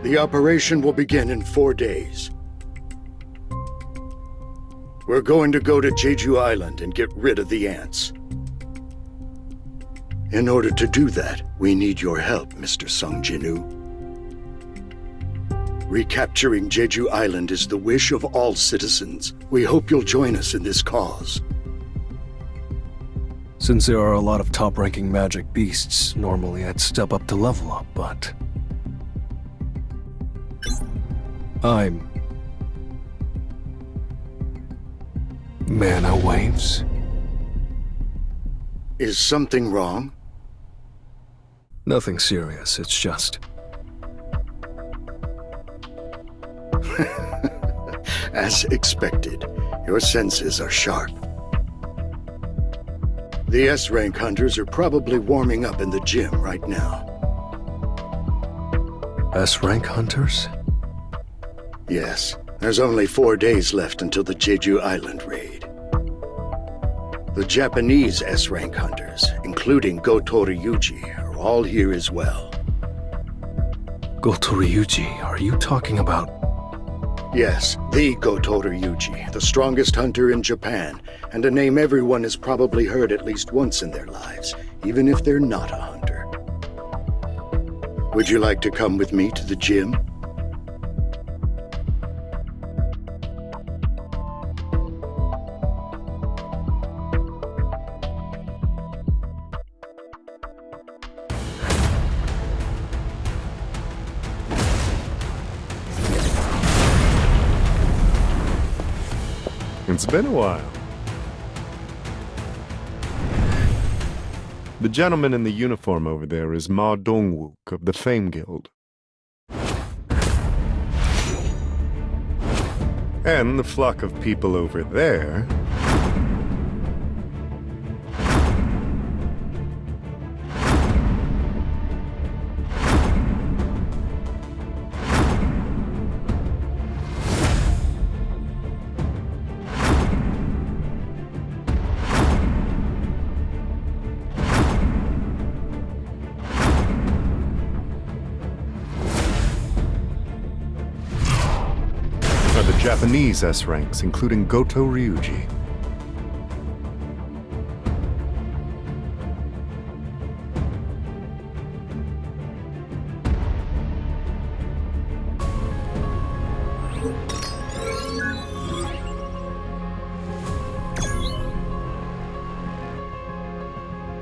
The operation will begin in 4 days. We're going to go to Jeju Island and get rid of the ants. In order to do that, we need your help, Mr. Sung Jin-woo. Recapturing Jeju Island is the wish of all citizens. We hope you'll join us in this cause. Since there are a lot of top-ranking magic beasts, normally I'd step up to level up, but... I'm... Mana Waves? Is something wrong? Nothing serious, it's just... As expected, your senses are sharp. The S-rank hunters are probably warming up in the gym right now. S-rank hunters? Yes, there's only 4 days left until the Jeju Island raid. The Japanese S-rank hunters, including Goto Ryuji, are all here as well. Goto Ryuji, are you talking about... Yes, the Goto Ryuji, the strongest hunter in Japan, and a name everyone has probably heard at least once in their lives, even if they're not a hunter. Would you like to come with me to the gym? It's been a while. The gentleman in the uniform over there is Ma Dongwook of the Fame Guild. And the flock of people over there... are the Japanese S-ranks, including Goto Ryuji.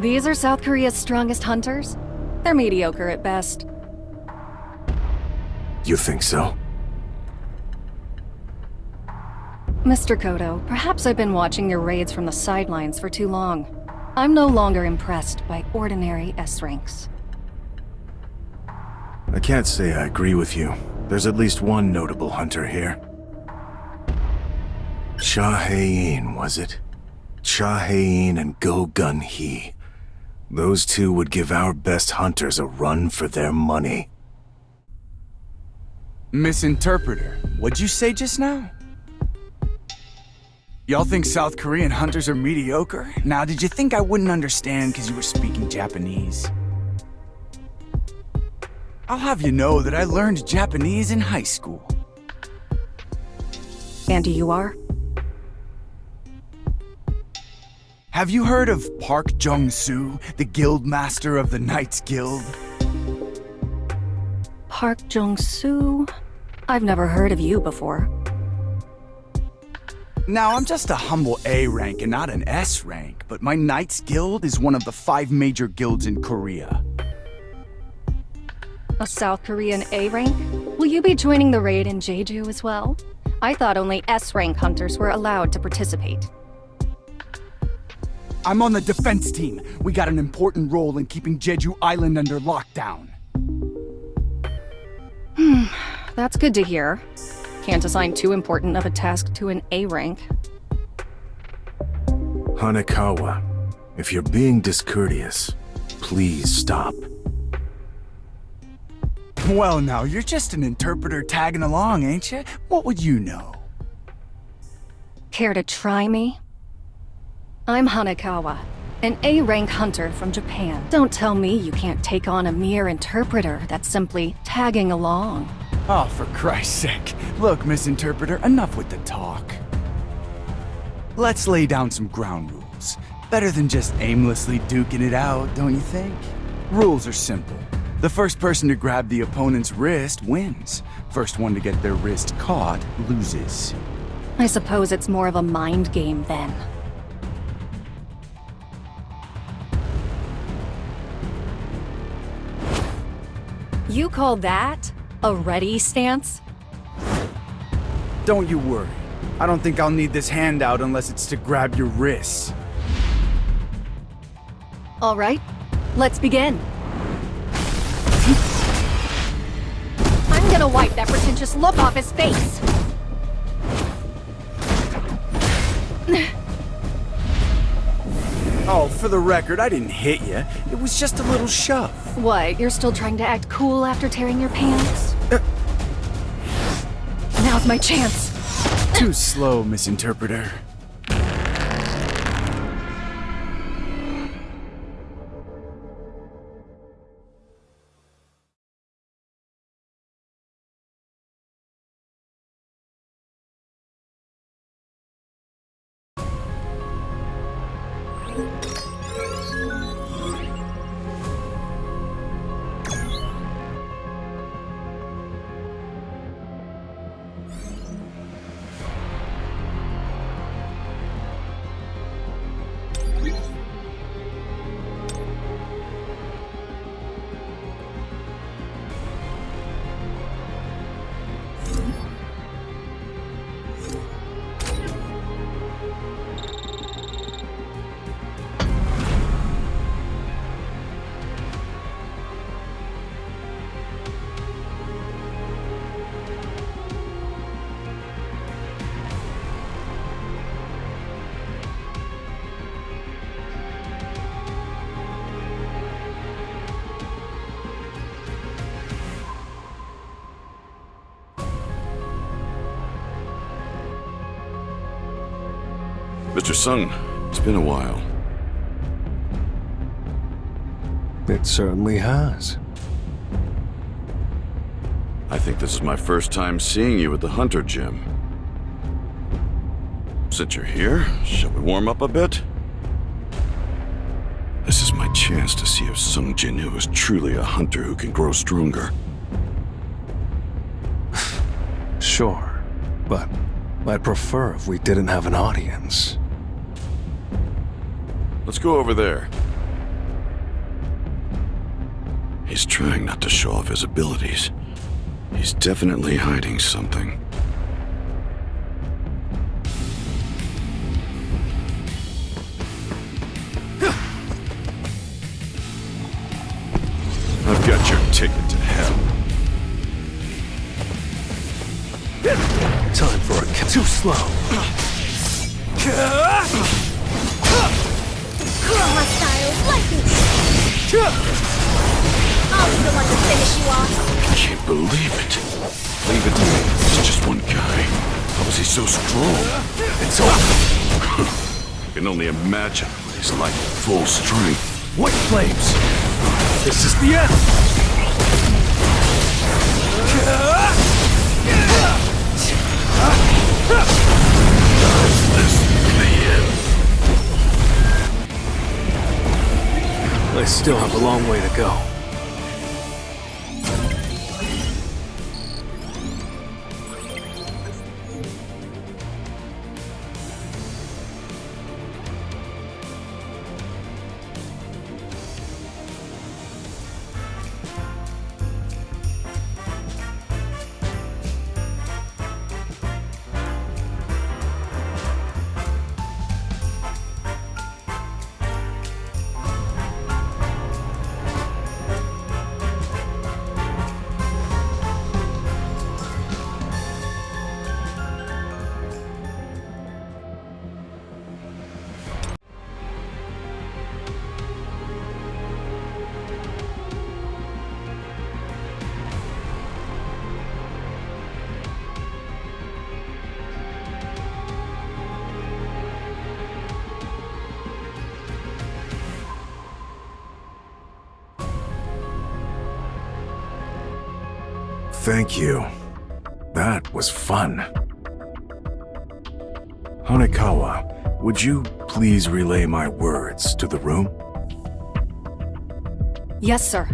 These are South Korea's strongest hunters? They're mediocre at best. You think so? Mr. Kodo, perhaps I've been watching your raids from the sidelines for too long. I'm no longer impressed by ordinary S-ranks. I can't say I agree with you. There's at least one notable hunter here. Cha Hae-in, was it? Cha Hae-in and Go Gun-hee. Those two would give our best hunters a run for their money. Misinterpreter, what'd you say just now? Y'all think South Korean hunters are mediocre? Now, did you think I wouldn't understand because you were speaking Japanese? I'll have you know that I learned Japanese in high school. And you are? Have you heard of Park Jung-soo, the guild master of the Knights Guild? Park Jung-soo? I've never heard of you before. Now, I'm just a humble A rank and not an S rank, but my Knights Guild is one of the 5 major guilds in Korea. A South Korean A rank? Will you be joining the raid in Jeju as well? I thought only S rank hunters were allowed to participate. I'm on the defense team. We got an important role in keeping Jeju Island under lockdown. That's good to hear. Can't assign too important of a task to an A rank. Hanekawa, if you're being discourteous, please stop. Well now, you're just an interpreter tagging along, ain't you? What would you know? Care to try me? I'm Hanekawa, an A-rank hunter from Japan. Don't tell me you can't take on a mere interpreter that's simply tagging along. Oh, for Christ's sake. Look, Misinterpreter, enough with the talk. Let's lay down some ground rules. Better than just aimlessly duking it out, don't you think? Rules are simple. The first person to grab the opponent's wrist wins. First one to get their wrist caught loses. I suppose it's more of a mind game then. You call that a ready stance? Don't you worry. I don't think I'll need this handout unless it's to grab your wrists. All right, let's begin. I'm gonna wipe that pretentious look off his face. Oh, for the record, I didn't hit you. It was just a little shove. What, you're still trying to act cool after tearing your pants? Now's my chance. Too slow, Misinterpreter. Mr. Sung, it's been a while. It certainly has. I think this is my first time seeing you at the Hunter Gym. Since you're here, shall we warm up a bit? This is my chance to see if Sung Jinwoo is truly a hunter who can grow stronger. Sure, but I'd prefer if we didn't have an audience. Let's go over there. He's trying not to show off his abilities. He's definitely hiding something. I've got your ticket to hell. Time for a too slow. My style, like it. I'll be the one to finish you off. I can't believe it. Leave it to me. It's just one guy. How was he so strong? It's over. I can only imagine what he's like at full strength. White flames! This is the end! This is the end. I still have a long way to go. Thank you. That was fun. Hanekawa, would you please relay my words to the room? Yes, sir.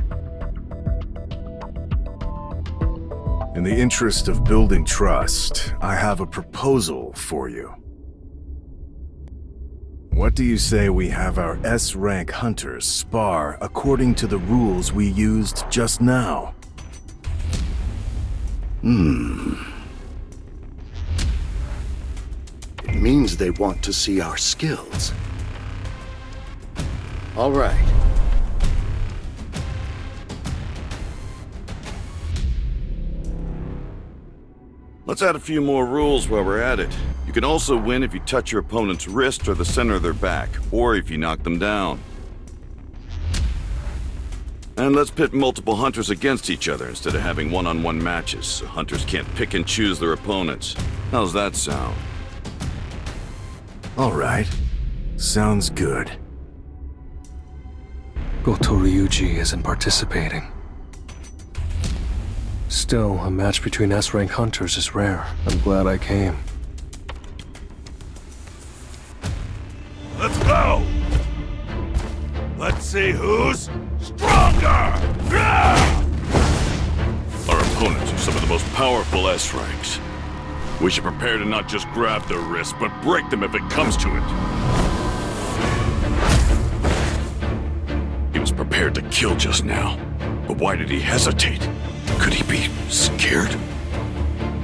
In the interest of building trust, I have a proposal for you. What do you say we have our S-rank hunters spar according to the rules we used just now? It means they want to see our skills. All right. Let's add a few more rules while we're at it. You can also win if you touch your opponent's wrist or the center of their back, or if you knock them down. And let's pit multiple hunters against each other instead of having one-on-one matches, so hunters can't pick and choose their opponents. How's that sound? All right. Sounds good. Goto Ryuji isn't participating. Still, a match between S-rank hunters is rare. I'm glad I came. Let's go! Let's see who's stronger! Our opponents are some of the most powerful S-ranks. We should prepare to not just grab their wrists, but break them if it comes to it. He was prepared to kill just now, but why did he hesitate? Could he be scared?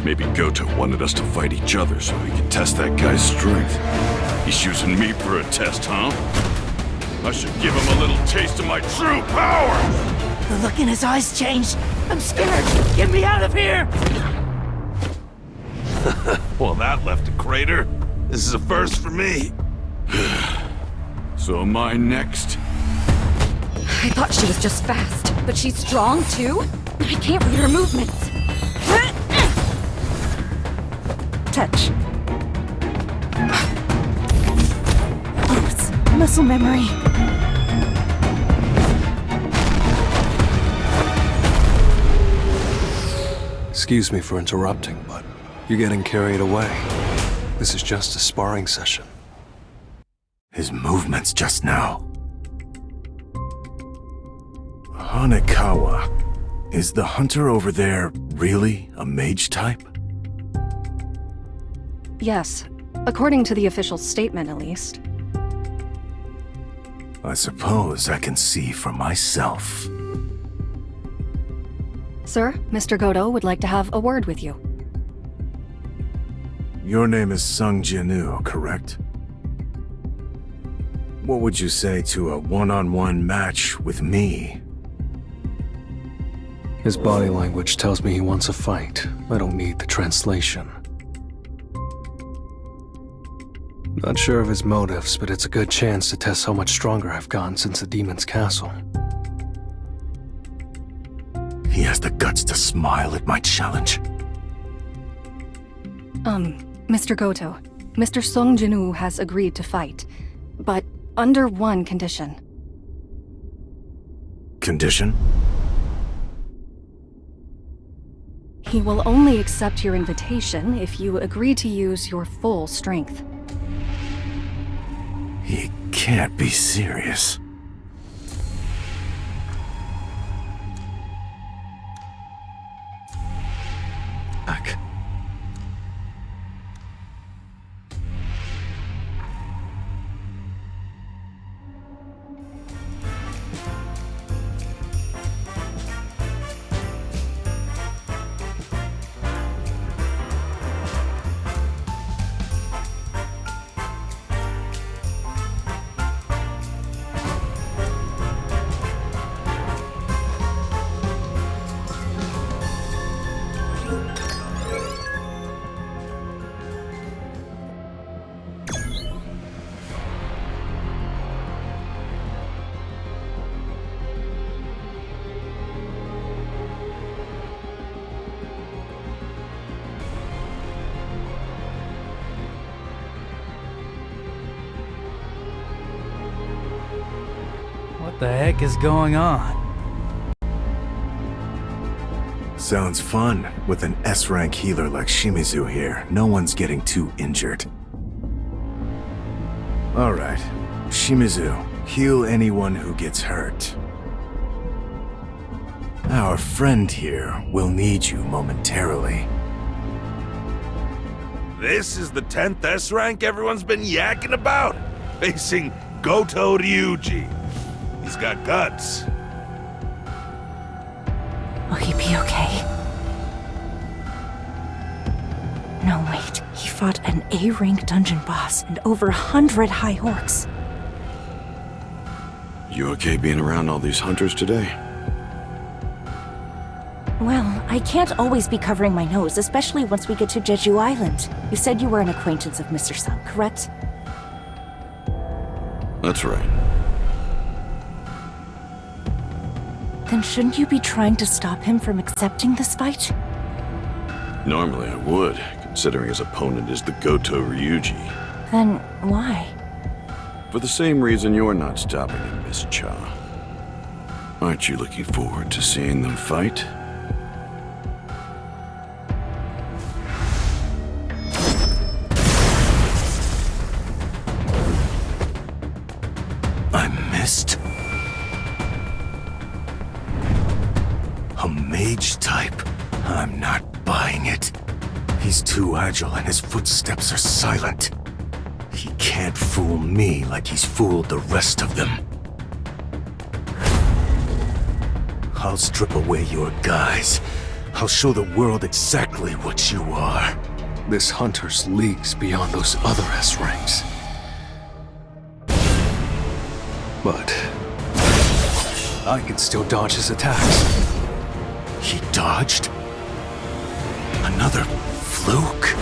Maybe Goto wanted us to fight each other so he could test that guy's strength. He's using me for a test, huh? I should give him a little taste of my true power! The look in his eyes changed. I'm scared. Get me out of here! Well, that left a crater. This is a first for me. So am I next? I thought she was just fast, but she's strong too? I can't read her movements. Touch. Oh, it's muscle memory. Excuse me for interrupting, but you're getting carried away. This is just a sparring session. His movements just now. Hanekawa, is the hunter over there really a mage type? Yes, according to the official statement at least. I suppose I can see for myself. Sir, Mr. Goto would like to have a word with you. Your name is Sung Jinu, correct? What would you say to a one-on-one match with me? His body language tells me he wants a fight. I don't need the translation. Not sure of his motives, but it's a good chance to test how much stronger I've gotten since the Demon's Castle. He has the guts to smile at my challenge. Mr. Goto, Mr. Sung Jinu has agreed to fight, but under one condition. Condition? He will only accept your invitation if you agree to use your full strength. He can't be serious. Back. What the heck is going on? Sounds fun. With an S-rank healer like Shimizu here, no one's getting too injured. Alright, Shimizu, heal anyone who gets hurt. Our friend here will need you momentarily. This is the 10th S-rank everyone's been yakking about, facing Goto Ryuji. He's got guts. Will he be okay? No, wait. He fought an A-rank dungeon boss and over 100 high orcs. You okay being around all these hunters today? Well, I can't always be covering my nose, especially once we get to Jeju Island. You said you were an acquaintance of Mr. Sun, correct? That's right. Then shouldn't you be trying to stop him from accepting this fight? Normally I would, considering his opponent is the Goto Ryuji. Then why? For the same reason you're not stopping him, Miss Cha. Aren't you looking forward to seeing them fight? I missed? A mage type? I'm not buying it. He's too agile and his footsteps are silent. He can't fool me like he's fooled the rest of them. I'll strip away your guise. I'll show the world exactly what you are. This hunter's leagues beyond those other S ranks. But I can still dodge his attacks. He dodged? Another fluke?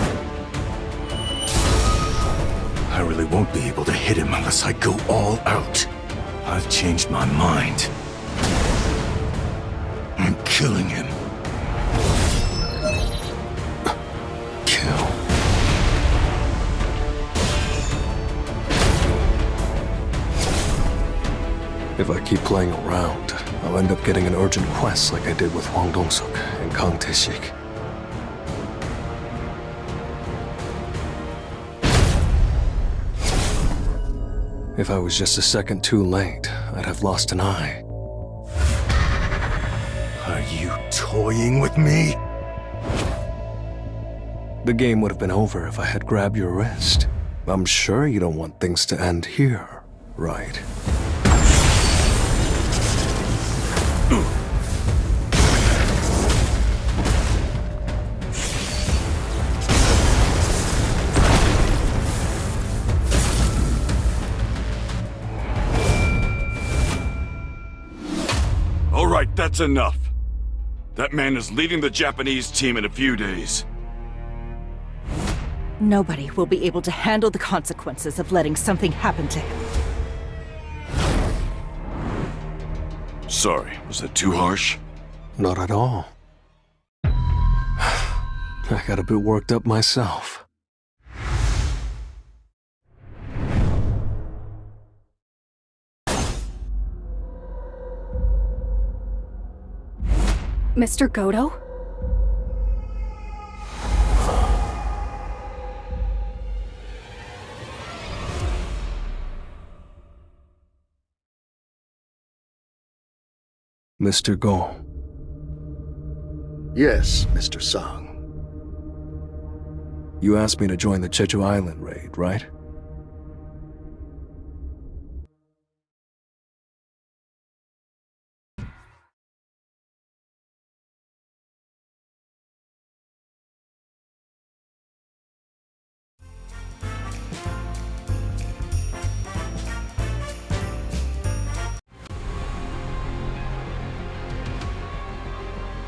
I really won't be able to hit him unless I go all out. I've changed my mind. I'm killing him. Kill. If I keep playing around, I'll end up getting an urgent quest like I did with Hwang Dong-suk and Kang Tae-sik. If I was just a second too late, I'd have lost an eye. Are you toying with me? The game would have been over if I had grabbed your wrist. I'm sure you don't want things to end here, right? All right, that's enough. That man is leading the Japanese team in a few days. Nobody will be able to handle the consequences of letting something happen to him. Sorry, was that too harsh? Not at all. I got a bit worked up myself. Mr. Goto? Mr. Go. Yes, Mr. Song. You asked me to join the Jeju Island raid, right?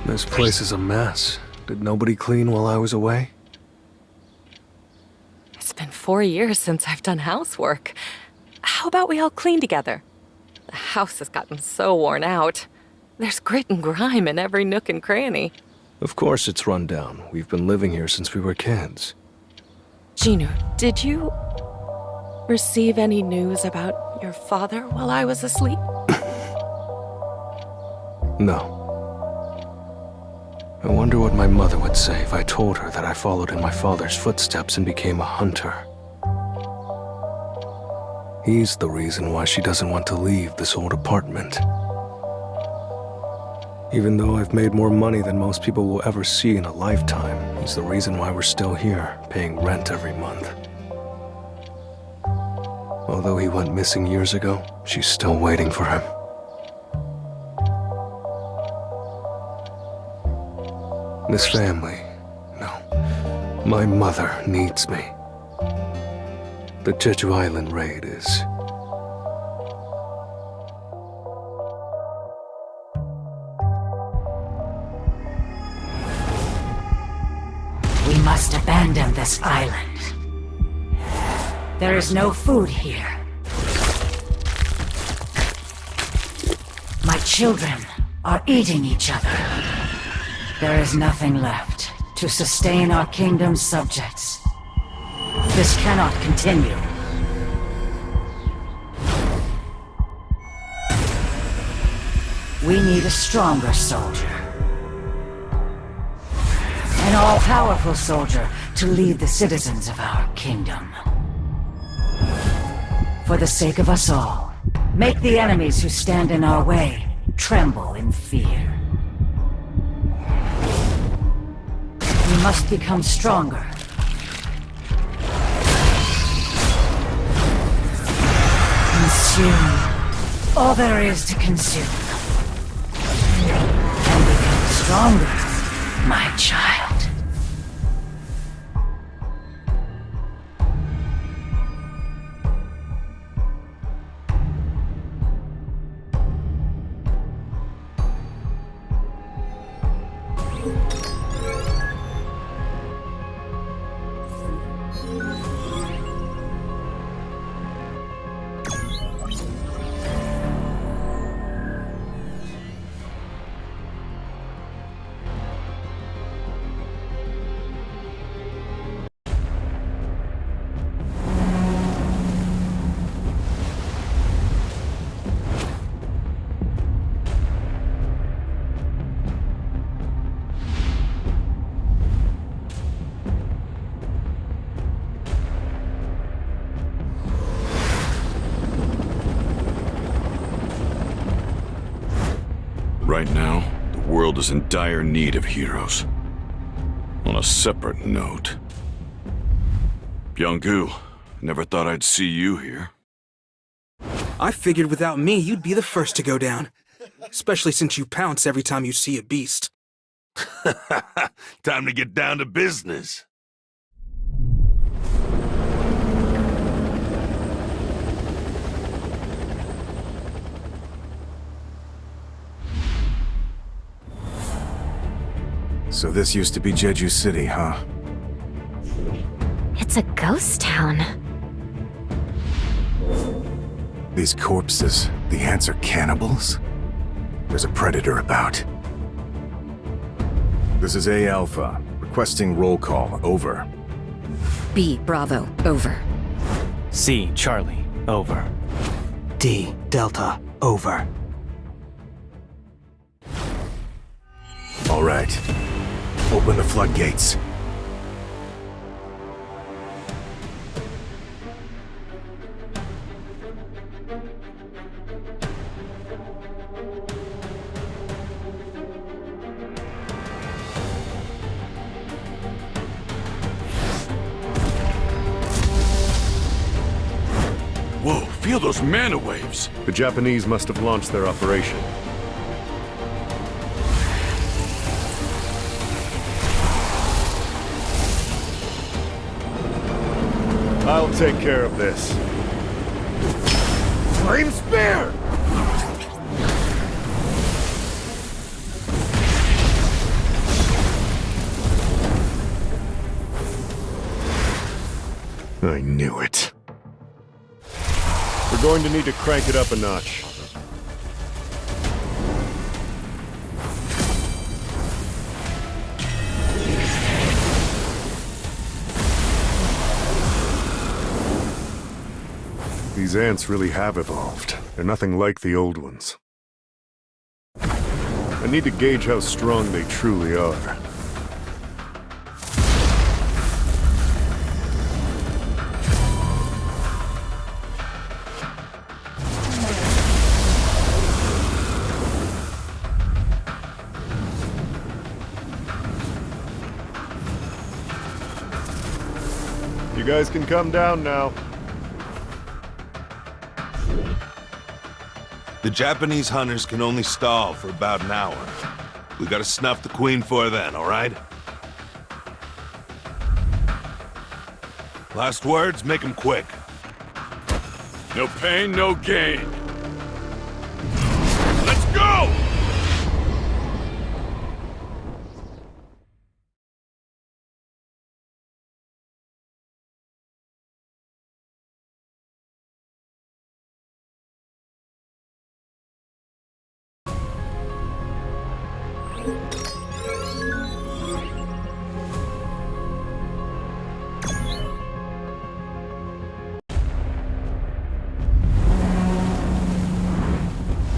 This place is a mess. Did nobody clean while I was away? It's been 4 years since I've done housework. How about we all clean together? The house has gotten so worn out. There's grit and grime in every nook and cranny. Of course it's run down. We've been living here since we were kids. Jinu, did you receive any news about your father while I was asleep? No. I wonder what my mother would say if I told her that I followed in my father's footsteps and became a hunter. He's the reason why she doesn't want to leave this old apartment. Even though I've made more money than most people will ever see in a lifetime, he's the reason why we're still here, paying rent every month. Although he went missing years ago, she's still waiting for him. This family, no, my mother needs me. The Jeju Island raid is... We must abandon this island. There is no food here. My children are eating each other. There is nothing left to sustain our kingdom's subjects. This cannot continue. We need a stronger soldier. An all-powerful soldier to lead the citizens of our kingdom. For the sake of us all, make the enemies who stand in our way tremble in fear. We must become stronger. Consume all there is to consume. And become stronger, my child. Right now, the world is in dire need of heroes. On a separate note, Byung-gu, never thought I'd see you here. I figured without me, you'd be the first to go down. Especially since you pounce every time you see a beast. Time to get down to business. So this used to be Jeju City, huh? It's a ghost town. These corpses, the ants are cannibals? There's a predator about. This is A Alpha, requesting roll call, over. B Bravo, over. C Charlie, over. D Delta, over. All right. Open the floodgates. Whoa, feel those mana waves! The Japanese must have launched their operation. I'll take care of this. Flame Spear! I knew it. We're going to need to crank it up a notch. These ants really have evolved. They're nothing like the old ones. I need to gauge how strong they truly are. You guys can come down now. The Japanese hunters can only stall for about an hour. We gotta snuff the Queen for then, alright? Last words, make them quick. No pain, no gain. Let's go!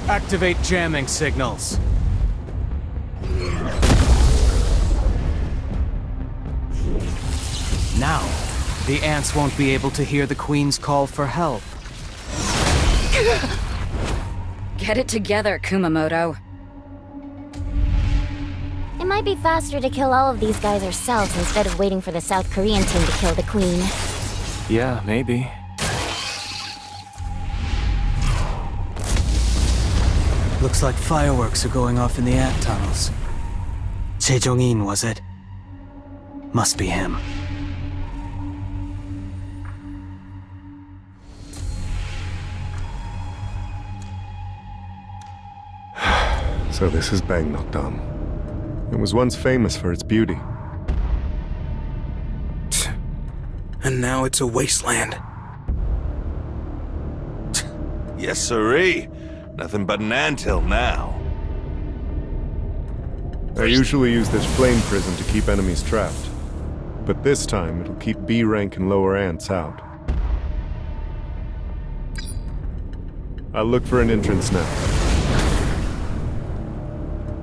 Activate jamming signals. Now, the ants won't be able to hear the Queen's call for help. Get it together, Kumamoto. It might be faster to kill all of these guys ourselves instead of waiting for the South Korean team to kill the Queen. Yeah, maybe. Looks like fireworks are going off in the ant tunnels. Che Jong-in, was it? Must be him. So this is Bangnokdam. It was once famous for its beauty. And now it's a wasteland. Yes, sirree. Nothing but an anthill now. I usually use this flame prison to keep enemies trapped. But this time, it'll keep B rank and lower ants out. I'll look for an entrance now.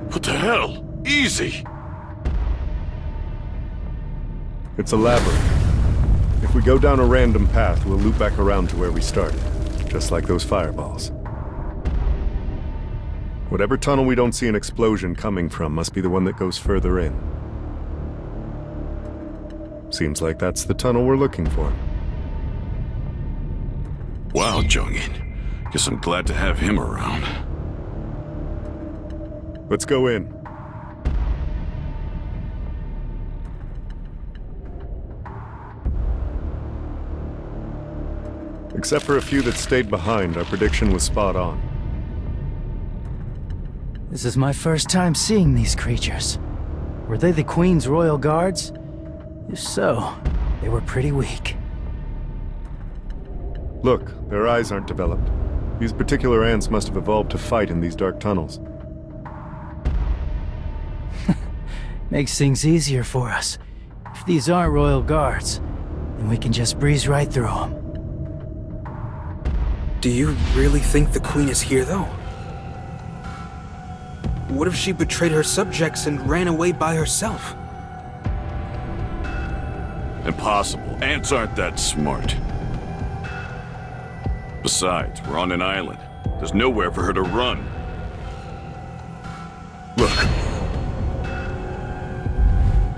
What the hell? Easy! It's a labyrinth. If we go down a random path, we'll loop back around to where we started. Just like those fireballs. Whatever tunnel we don't see an explosion coming from must be the one that goes further in. Seems like that's the tunnel we're looking for. Wow, Jong-in. Guess I'm glad to have him around. Let's go in. Except for a few that stayed behind, our prediction was spot on. This is my first time seeing these creatures. Were they the Queen's royal guards? If so, they were pretty weak. Look, their eyes aren't developed. These particular ants must have evolved to fight in these dark tunnels. Makes things easier for us. If these aren't royal guards, then we can just breeze right through them. Do you really think the Queen is here, though? What if she betrayed her subjects and ran away by herself? Impossible. Ants aren't that smart. Besides, we're on an island. There's nowhere for her to run. Look.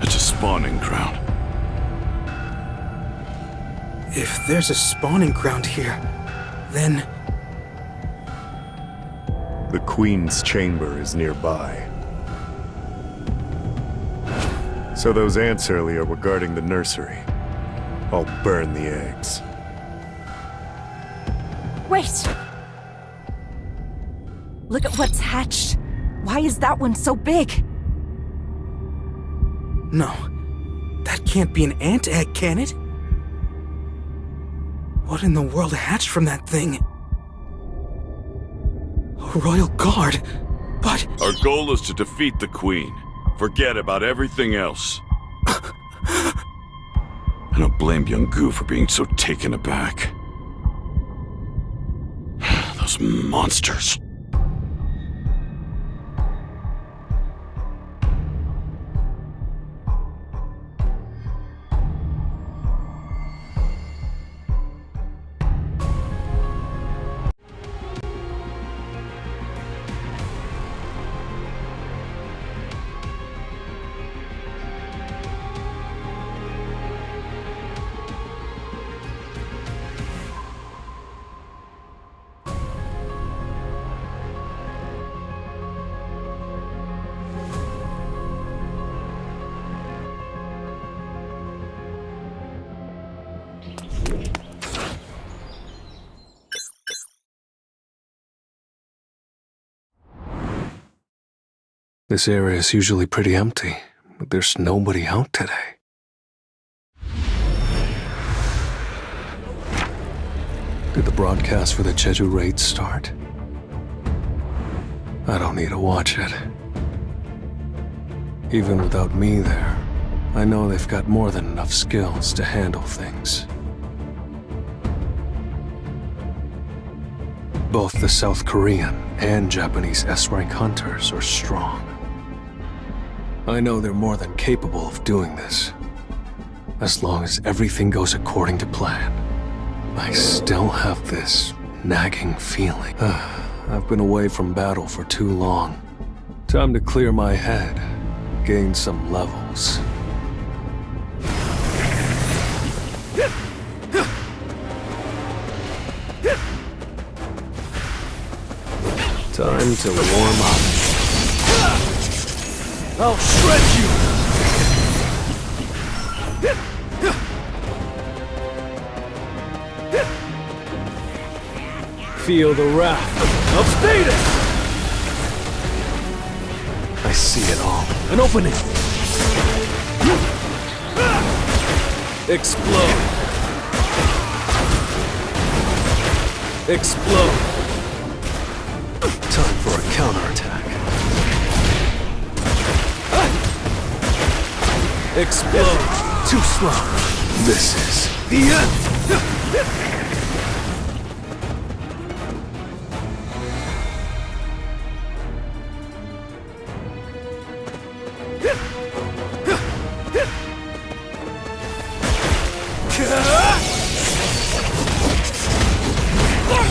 It's a spawning ground. If there's a spawning ground here, then... The Queen's chamber is nearby. So those ants earlier were guarding the nursery. I'll burn the eggs. Wait! Look at what's hatched. Why is that one so big? No. That can't be an ant egg, can it? What in the world hatched from that thing? A royal guard? But... Our goal is to defeat the Queen. Forget about everything else. I don't blame young Gu for being so taken aback. Those monsters. This area is usually pretty empty, but there's nobody out today. Did the broadcast for the Jeju raid start? I don't need to watch it. Even without me there, I know they've got more than enough skills to handle things. Both the South Korean and Japanese S-rank hunters are strong. I know they're more than capable of doing this. As long as everything goes according to plan. I still have this nagging feeling. I've been away from battle for too long. Time to clear my head, gain some levels. Time to warm up. I'll shred you! Feel the wrath of Thetis! I see it all. An opening! Explode! Explode! Time for a counterattack. Explode! Too slow. This is the end!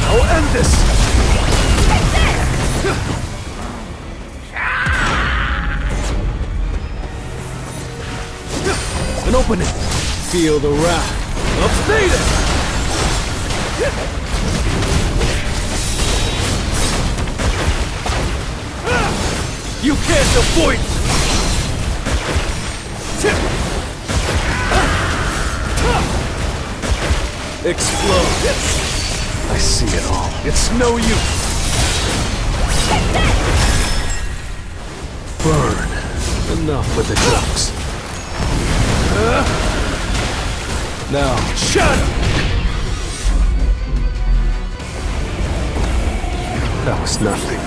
I'll end this! An opening! Feel the wrath of Thetis! You can't avoid it! Explode! I see it all. It's no use! Burn! Enough with the jokes. Now, shut up! That was nothing.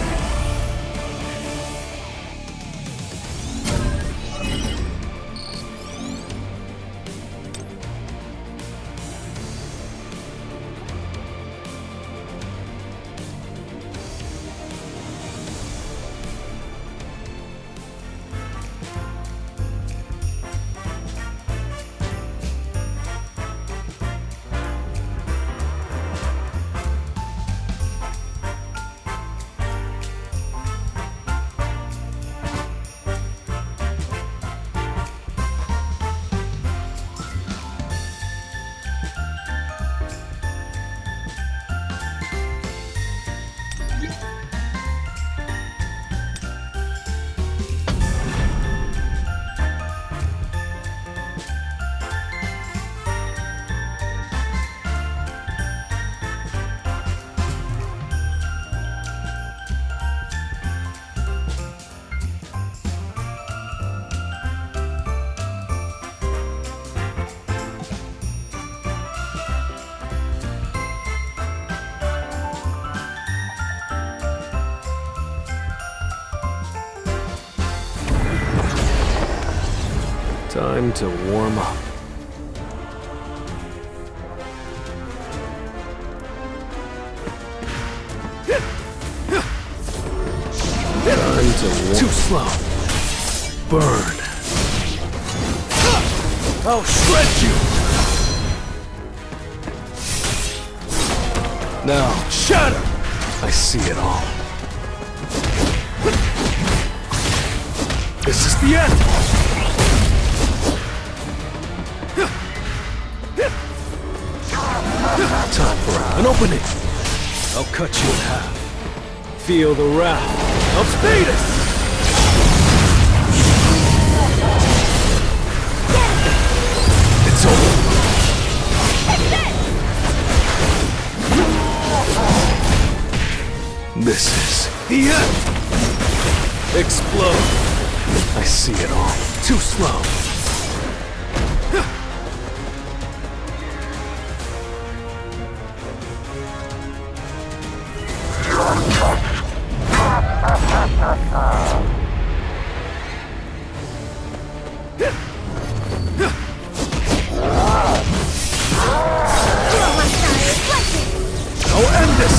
Time to warm up. Time to warm up. Too slow. Burn. I'll shred you! Now, shatter! I see it all. This is the end! Time for an opening. I'll cut you in half. Feel the wrath of Thetis! It's over. This is the end. Explode! I see it all. Too slow. I'll end this!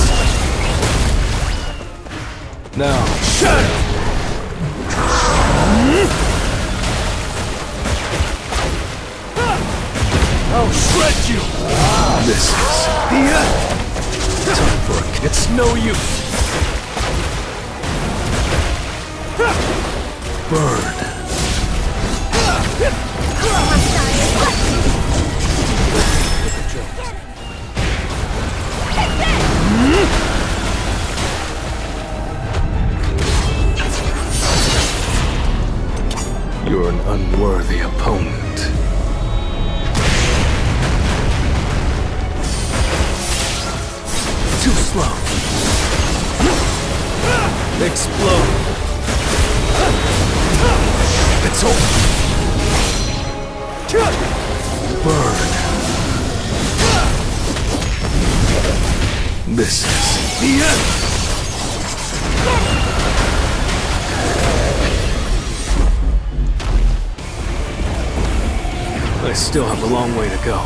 Now, shatter! I'll shred you! This is the end! Time for it. It's no use! Burn! You're an unworthy opponent. Too slow. Explode. It's over. Burn. This is the end. I still have a long way to go.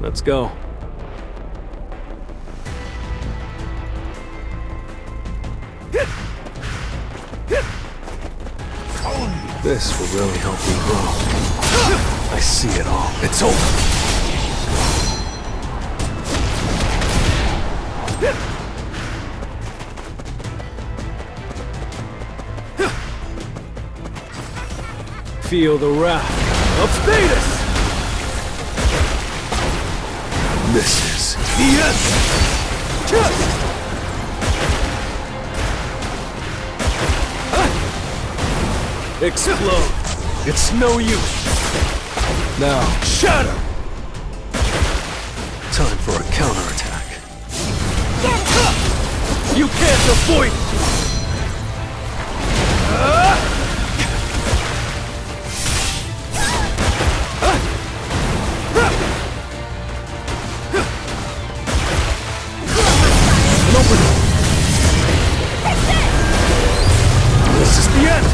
Let's go. This will really help me grow. I see it all. It's over. Feel the wrath of Thetis! This is the end! Explode! It's no use! Now, shatter! Time for a counterattack. You can't avoid it! This is the end!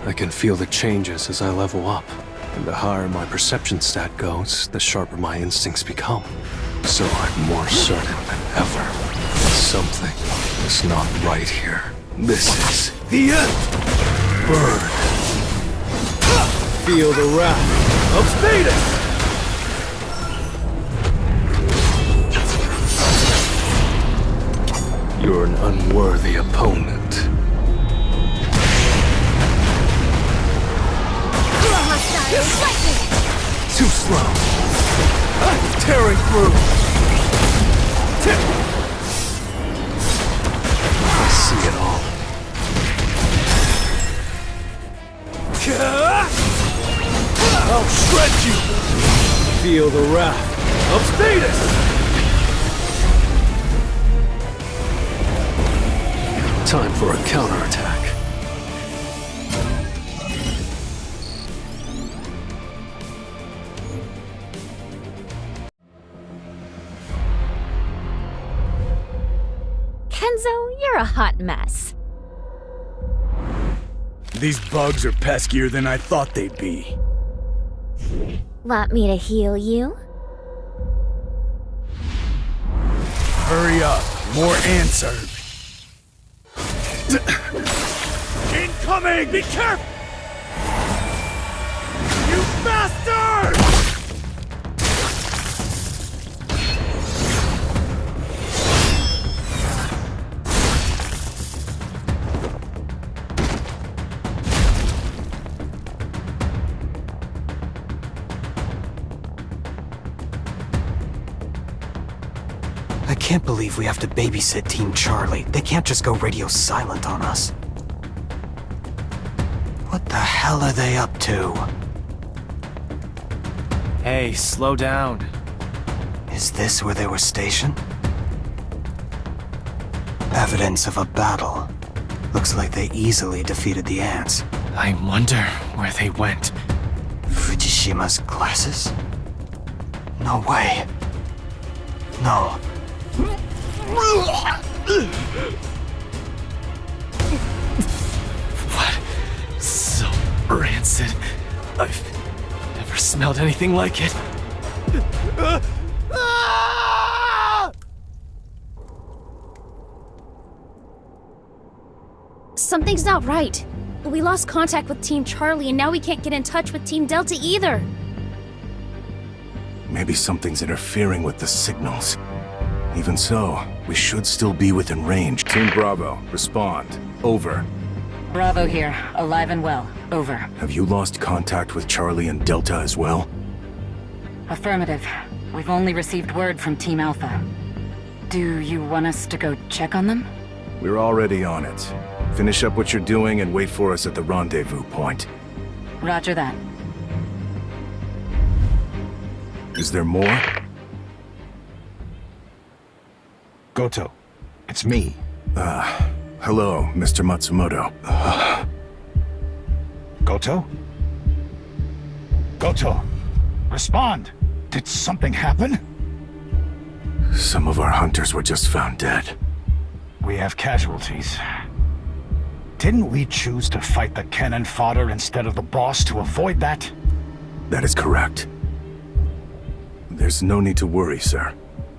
I can feel the changes as I level up. And the higher my perception stat goes, the sharper my instincts become. So I'm more certain than ever. Something is not right here. This is the end! Burn! Feel the wrath of Thetis! You're an unworthy opponent. Too slow. Tearing through. I see feel the wrath of Thetis! Time for a counterattack. Kenzo, you're a hot mess. These bugs are peskier than I thought they'd be. Want me to heal you? Hurry up, more answers. Incoming! Be careful! You bastard! I can't believe we have to babysit Team Charlie. They can't just go radio silent on us. What the hell are they up to? Hey, slow down. Is this where they were stationed? Evidence of a battle. Looks like they easily defeated the ants. I wonder where they went. Fujishima's glasses? No way. No. What? So rancid. I've never smelled anything like it. Something's not right. We lost contact with Team Charlie and now we can't get in touch with Team Delta either. Maybe something's interfering with the signals. Even so, we should still be within range. Team Bravo, respond. Over. Bravo here, alive and well. Over. Have you lost contact with Charlie and Delta as well? Affirmative. We've only received word from Team Alpha. Do you want us to go check on them? We're already on it. Finish up what you're doing and wait for us at the rendezvous point. Roger that. Is there more? Goto, it's me. Hello, Mr. Matsumoto. Goto? Goto, respond! Did something happen? Some of our hunters were just found dead. We have casualties. Didn't we choose to fight the cannon fodder instead of the boss to avoid that? That is correct. There's no need to worry, sir.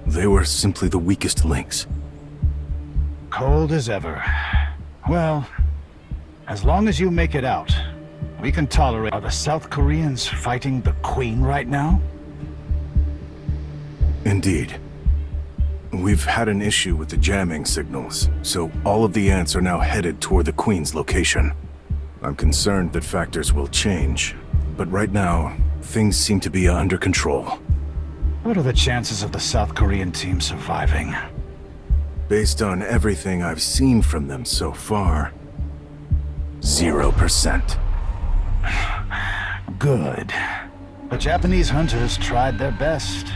They were simply the weakest links. Cold as ever. Well, as long as you make it out, we can tolerate. Are the South Koreans fighting the Queen right now? Indeed. We've had an issue with the jamming signals, so all of the ants are now headed toward the Queen's location. I'm concerned that factors will change, but right now, things seem to be under control. What are the chances of the South Korean team surviving? Based on everything I've seen from them so far, 0%. Good. The Japanese hunters tried their best,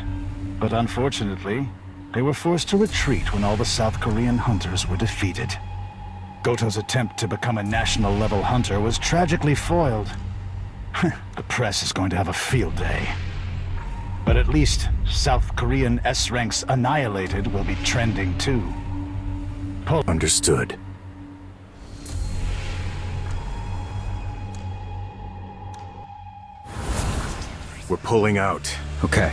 but unfortunately, they were forced to retreat when all the South Korean hunters were defeated. Goto's attempt to become a national-level hunter was tragically foiled. The press is going to have a field day. But at least South Korean S-ranks annihilated will be trending too. Understood. We're pulling out. Okay.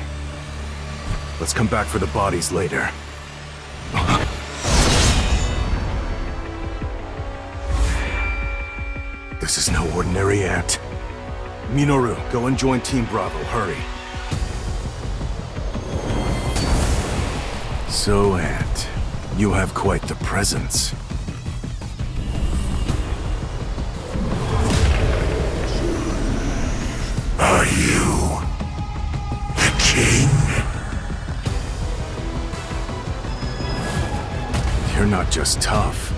Let's come back for the bodies later. This is no ordinary ant. Minoru, go and join Team Bravo, hurry. So, Ant, you have quite the presence. Are you the king? You're not just tough.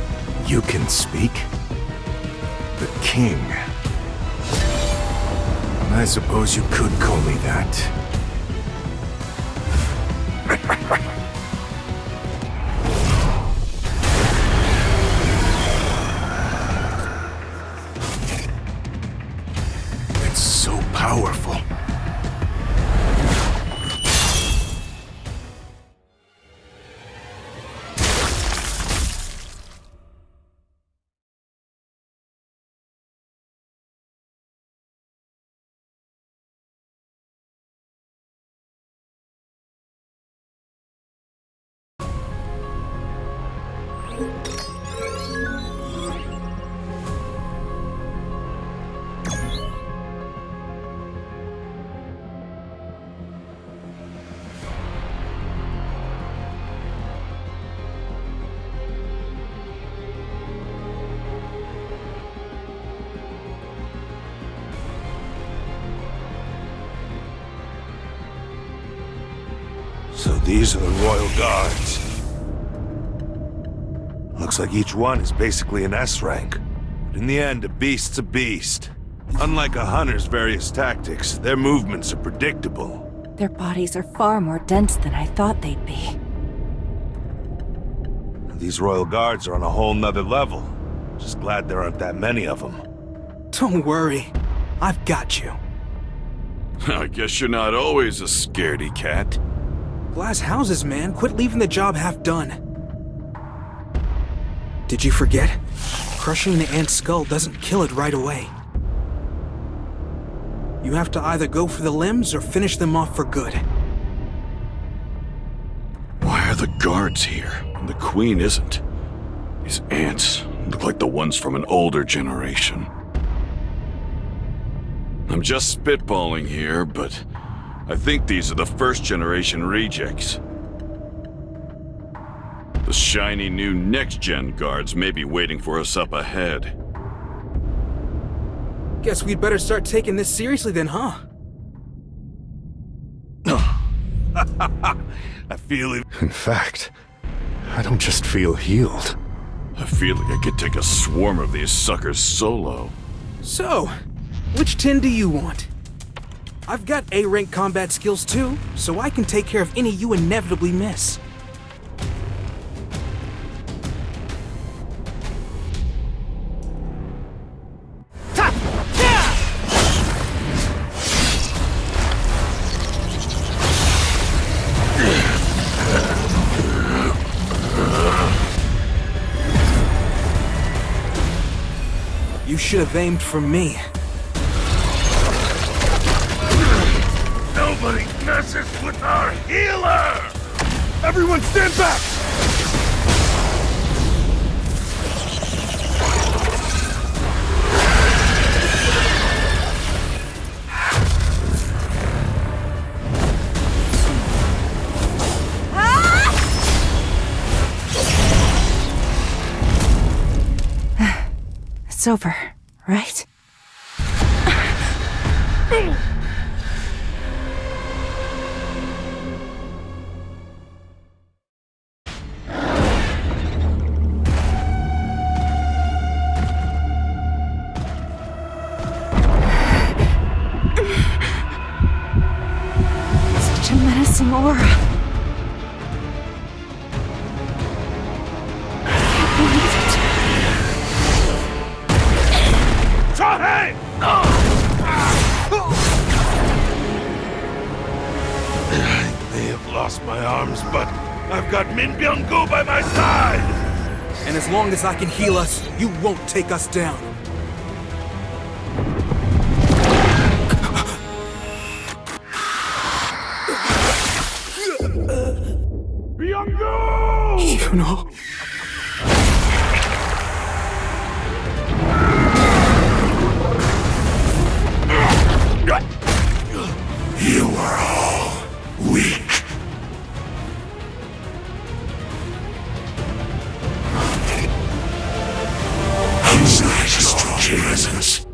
You can speak. The king. I suppose you could call me that. So these are the Royal Guards. Looks like each one is basically an S rank. But in the end, a beast's a beast. Unlike a hunter's various tactics, their movements are predictable. Their bodies are far more dense than I thought they'd be. These Royal Guards are on a whole nother level. Just glad there aren't that many of them. Don't worry. I've got you. I guess you're not always a scaredy cat. Glass houses, man. Quit leaving the job half done. Did you forget? Crushing the ant's skull doesn't kill it right away. You have to either go for the limbs or finish them off for good. Why are the guards here and the queen isn't? These ants look like the ones from an older generation. I'm just spitballing here, but I think these are the first-generation rejects. The shiny new next-gen guards may be waiting for us up ahead. Guess we'd better start taking this seriously then, huh? I feel it. In fact, I don't just feel healed. I feel like I could take a swarm of these suckers solo. So, which tin do you want? I've got A-rank combat skills too, so I can take care of any you inevitably miss. You should have aimed for me. Nobody messes with our healer! Everyone stand back! It's over, right? Such a menacing aura. I can't believe it. Shohei! I may have lost my arms, but I've got Min Byung-gu by my side! And as long as I can heal us, you won't take us down. Byung-gu! You know... You are all weak. He's not a strong presence.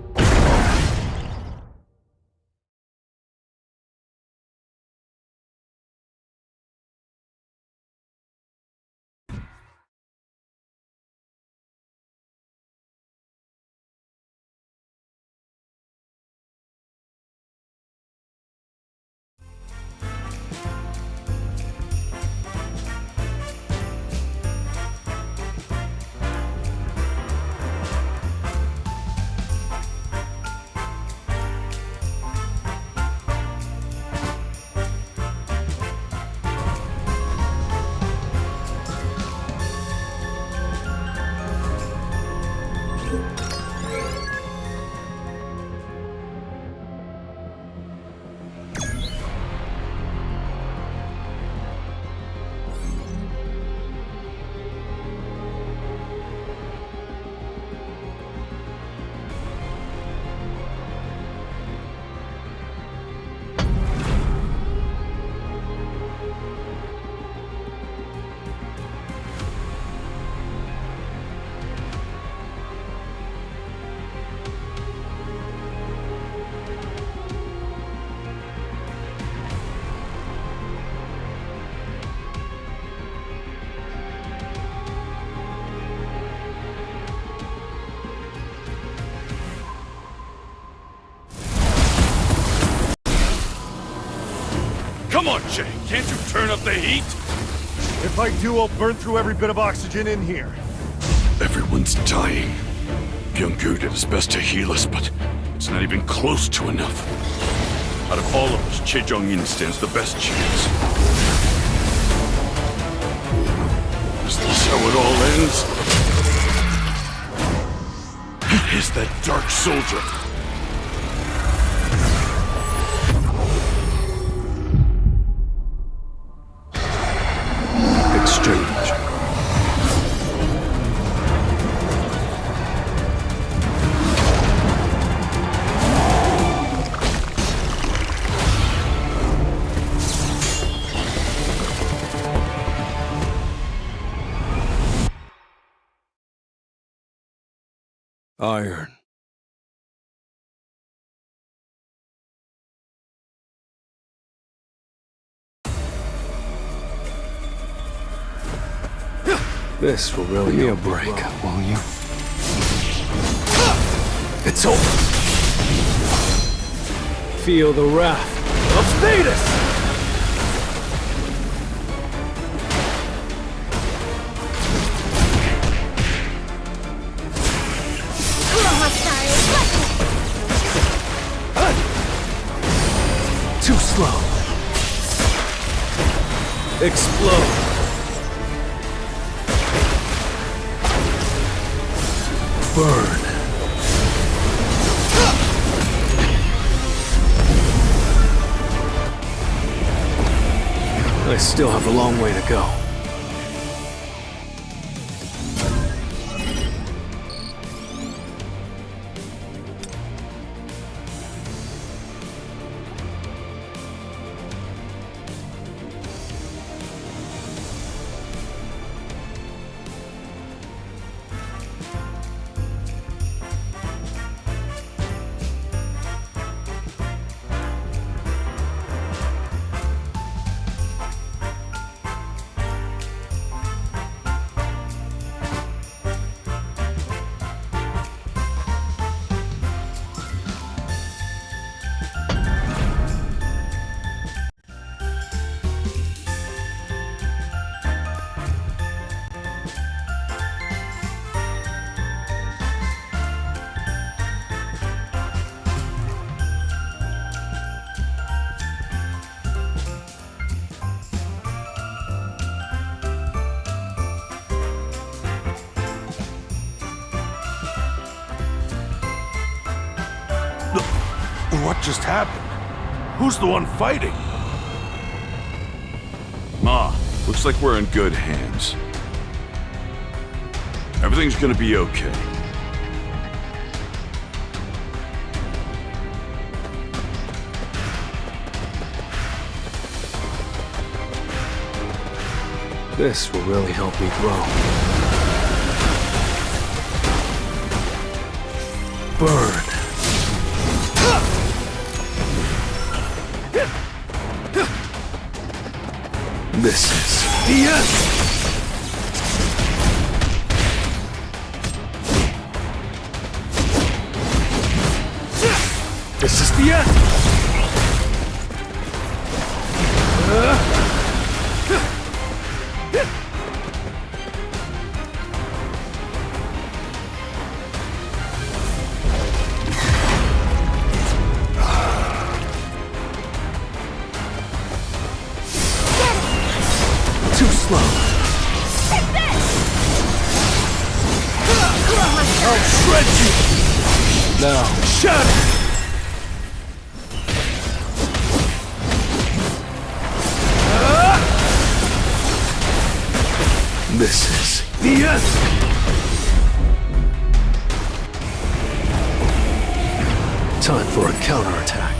Come on, Jay. Can't you turn up the heat? If I do, I'll burn through every bit of oxygen in here. Everyone's dying. Byung-gu did his best to heal us, but it's not even close to enough. Out of all of us, Chejong-in stands the best chance. Is this how it all ends? It is that dark soldier. Exchange. Iron. This will really give me a break, will you? It's over. Feel the wrath of Thetis! Too slow. Explode. Burn. I still have a long way to go. What just happened? Who's the one fighting? Ma, looks like we're in good hands. Everything's gonna be okay. This will really help me grow. Burn. This is the end! This is the end! Too slow. Take this! I'll shred you! Now, shatter! This is the end! Time for a counterattack.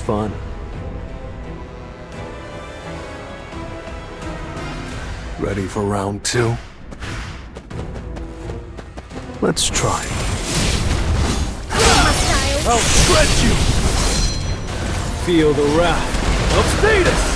fun. Ready for round 2? Let's try. I'll shred you! Feel the wrath of Thetis!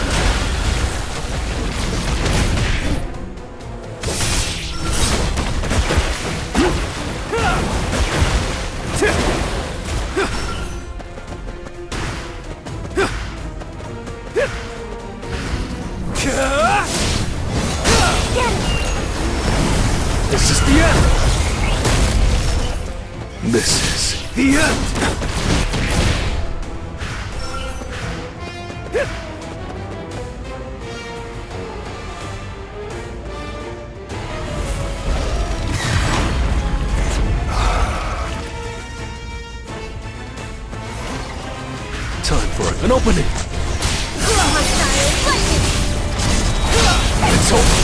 This is the end! This is the end! Time for an opening! It's over!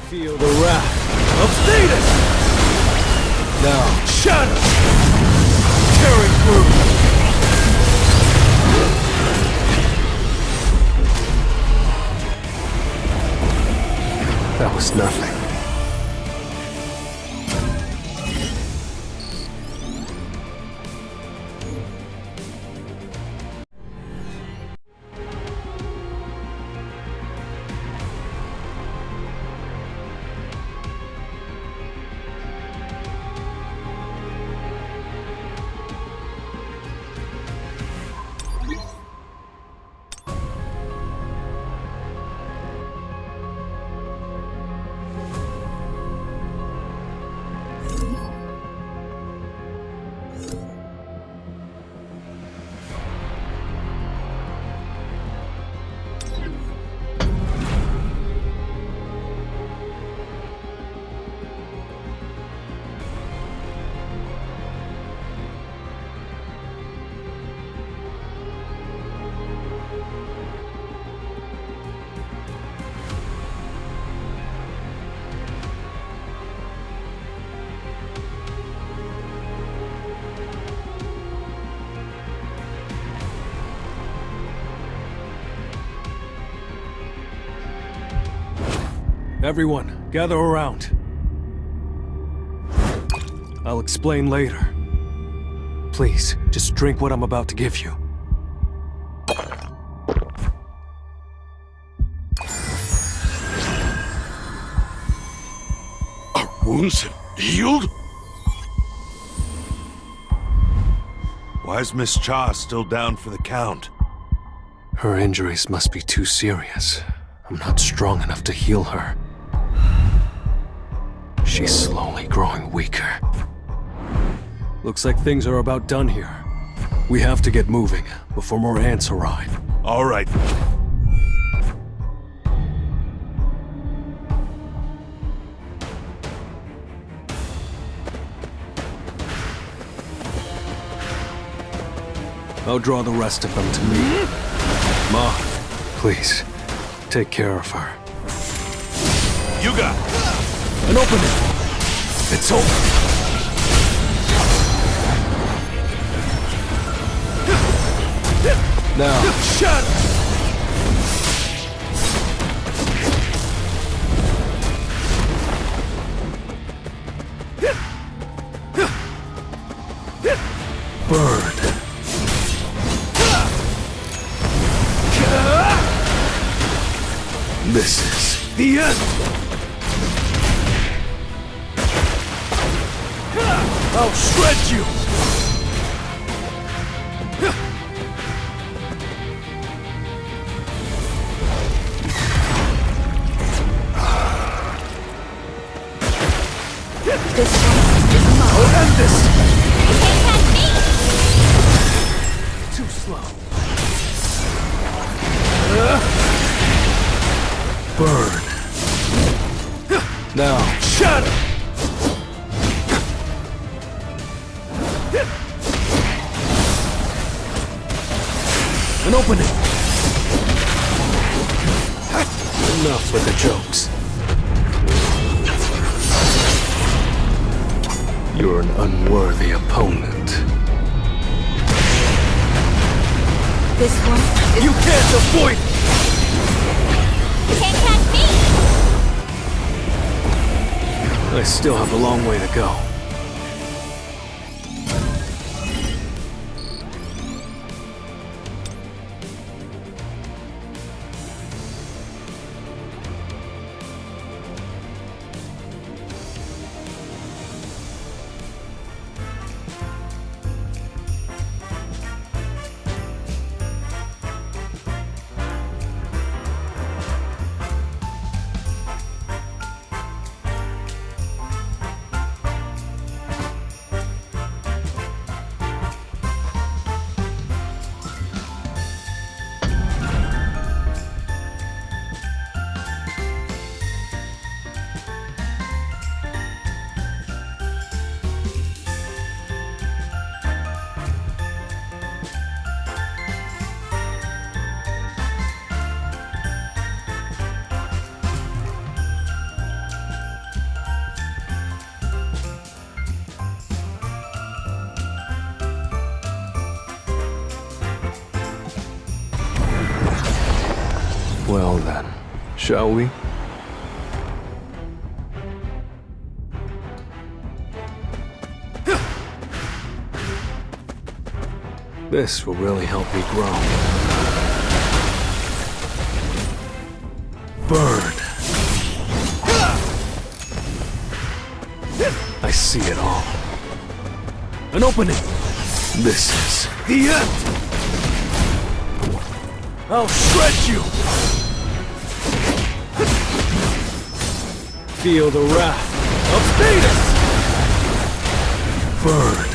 Feel the wrath of Thetis! Now, shatter! Tearing through! That was nothing. Everyone, gather around. I'll explain later. Please, just drink what I'm about to give you. Our wounds have healed? Why is Miss Cha still down for the count? Her injuries must be too serious. I'm not strong enough to heal her. She's slowly growing weaker. Looks like things are about done here. We have to get moving before more ants arrive. All right. I'll draw the rest of them to me. Ma, please, take care of her. You got it. An opening! It's over! Now, shut! Bird. This is the end! I'll shred you! This one is mine. I'll end this! Can't catch me! Too slow. Burn. Now, shatter! An opening! Enough with the jokes. You're an unworthy opponent. This one is... You can't avoid it! Can't catch me! I still have a long way to go. Well then, shall we? This will really help me grow. Burn! I see it all. An opening! This is the end! I'll shred you! Feel the wrath of Thetis! Burn!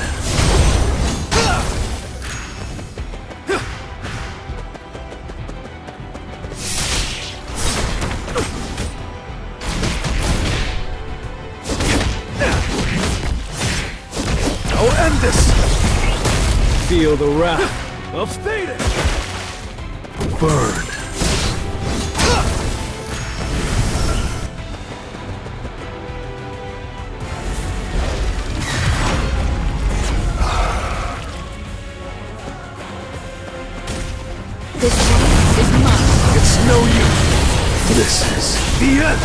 I'll end this! Feel the wrath of Thetis! Burn! This one is mine. It's no use! This is the end!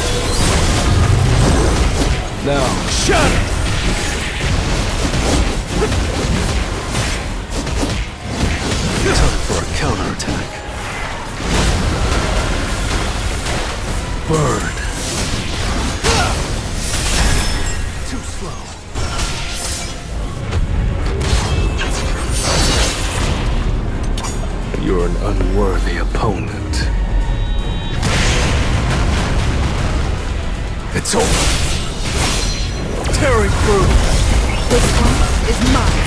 Now, shatter! Time for a counterattack. Burn! Too slow. You're an unworthy opponent. It's over. Tearing through. This one is mine.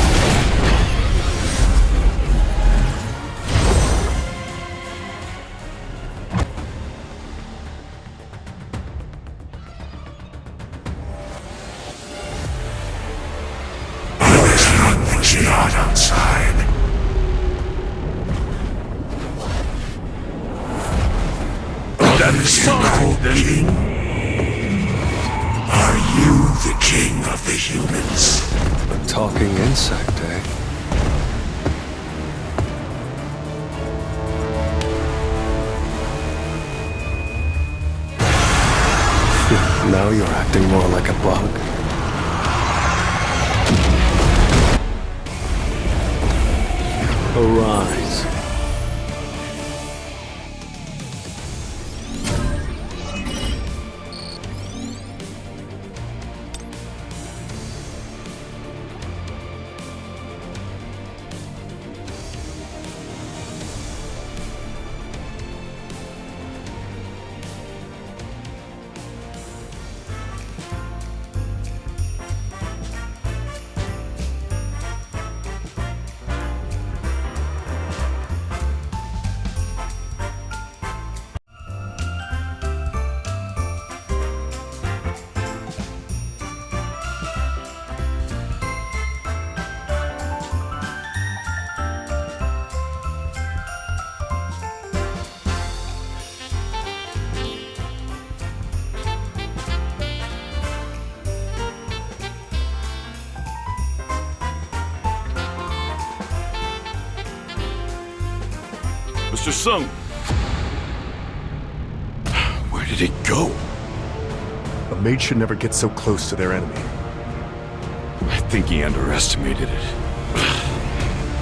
Jihad outside. That is so king. Are you the king of the humans? A talking insect, eh? Now you're acting more like a bug. Arise. Mr. Sung! Where did he go? A mage should never get so close to their enemy. I think he underestimated it.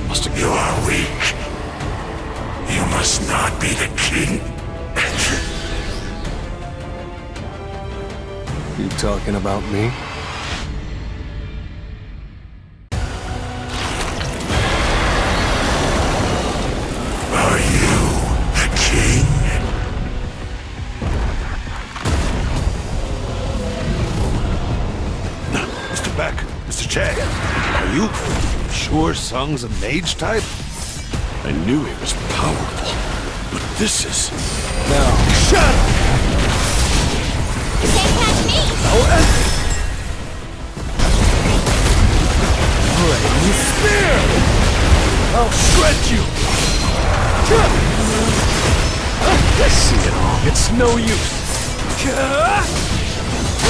Must have... You are weak. You must not be the king. You talking about me? Are you the king? Mr. Beck, Mr. Chang, are you sure Sung's a mage type? I knew he was powerful, but this is... No. Shut up! You can't catch me! Blade spear! I'll shred you! I see it all. It's no use.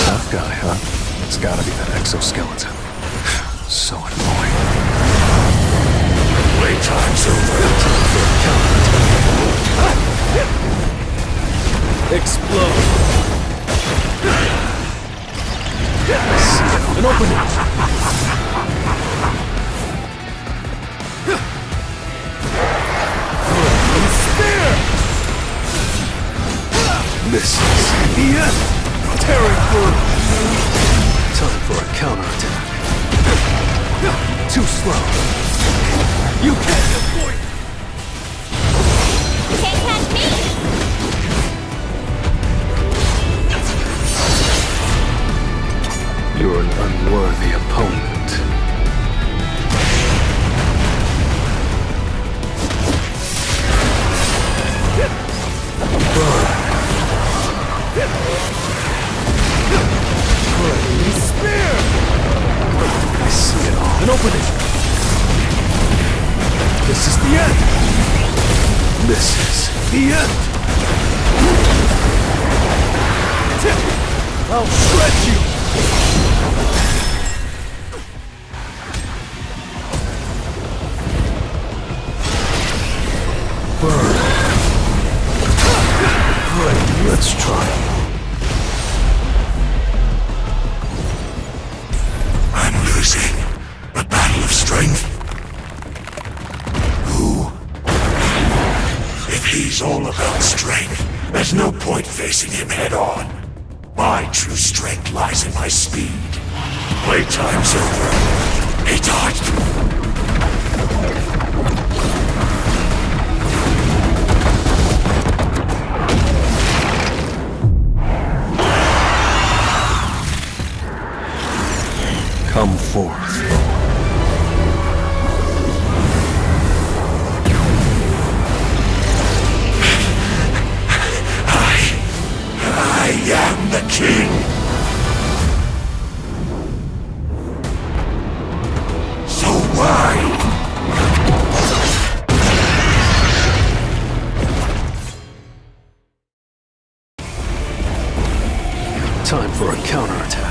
Tough guy, huh? It's gotta be that exoskeleton. So annoying. Playtime's over. Explode! I see it. An opening! Spear! Misses. Yes! Tearing through! Time for a counterattack. Too slow. You can't avoid it! You can't catch me! You're an unworthy opponent. Burn. Spear! I see it all. An opening. This is the end. This is the end. I'll shred you. Burn. Right, let's try. I'm losing a battle of strength. Who? If he's all about strength, there's no point facing him head on. My true strength lies in my speed. Playtime's over. He dodged. Come forth. I am the king. So why? Time for a counterattack.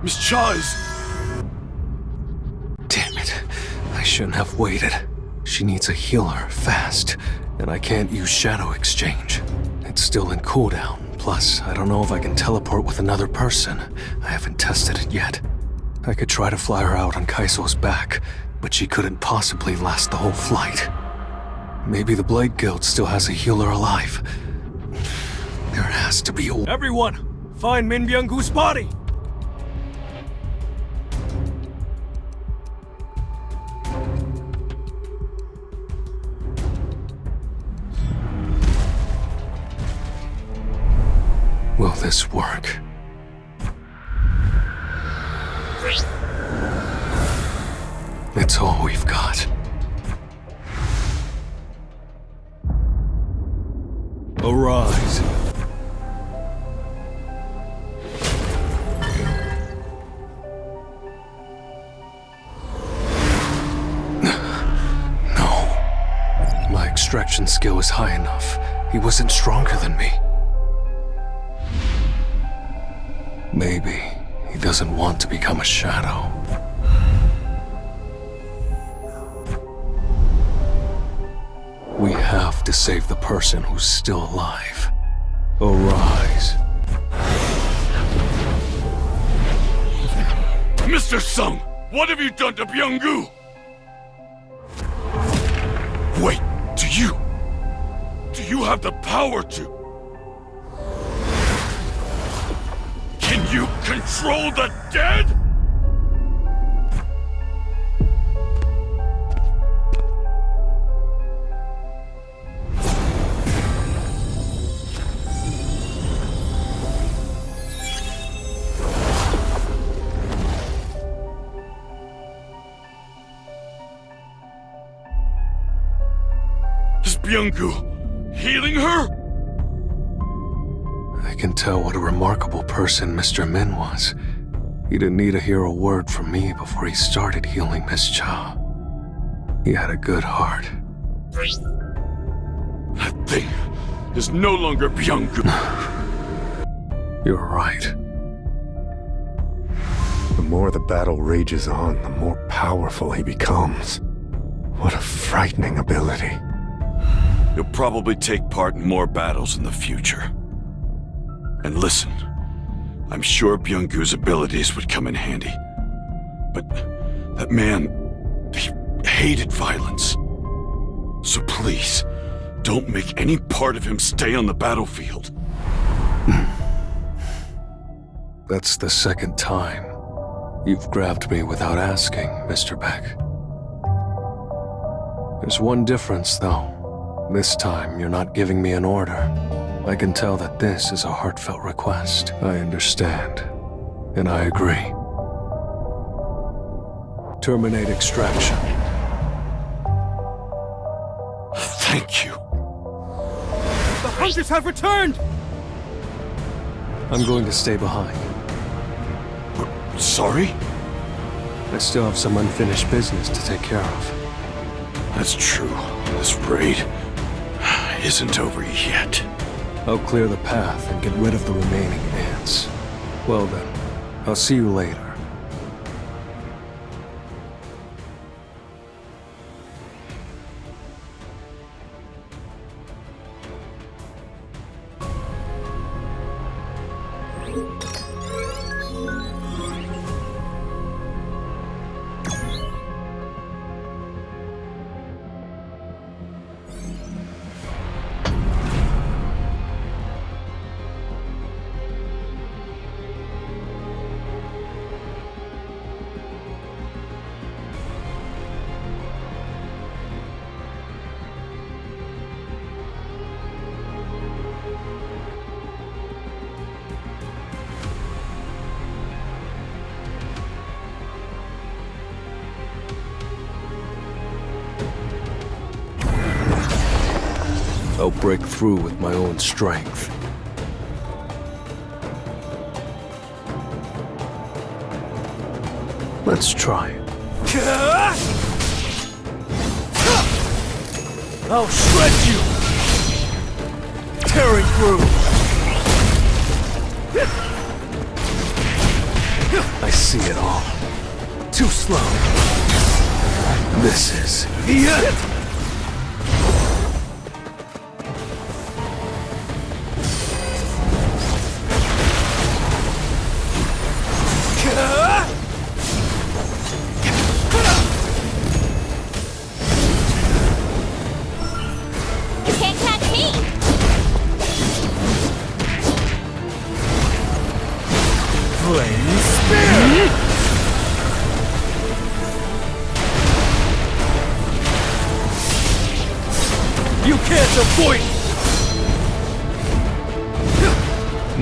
Miss Chai's... Damn it. I shouldn't have waited. She needs a healer, fast. And I can't use Shadow Exchange. It's still in cooldown. Plus, I don't know if I can teleport with another person. I haven't tested it yet. I could try to fly her out on Kaiso's back, but she couldn't possibly last the whole flight. Maybe the Blade Guild still has a healer alive. There has to be a... Everyone! Find Min Byung-gu's body! this work? It's all we've got. Arise. No. My extraction skill is high enough. He wasn't stronger than me. Maybe he doesn't want to become a shadow. We have to save the person who's still alive. Arise. Mr. Sung, what have you done to Byung-gu? Wait, do you have the power to? Can you control the dead? Is Byung-gu healing her? I can tell what a remarkable person Mr. Min was. He didn't need to hear a word from me before he started healing Miss Cha. He had a good heart. That thing is no longer Byung-gu. You're right. The more the battle rages on, the more powerful he becomes. What a frightening ability. You'll probably take part in more battles in the future. And listen, I'm sure Byung-gu's abilities would come in handy. But that man, he hated violence. So please, don't make any part of him stay on the battlefield. That's the second time you've grabbed me without asking, Mr. Beck. There's one difference, though. This time, you're not giving me an order. I can tell that this is a heartfelt request. I understand, and I agree. Terminate extraction. Thank you. The hunters have returned! I'm going to stay behind. Sorry? I still have some unfinished business to take care of. That's true. This raid isn't over yet. I'll clear the path and get rid of the remaining ants. Well then, I'll see you later. I'll break through with my own strength. Let's try it. I'll shred you! Tearing through! I see it all. Too slow. This is...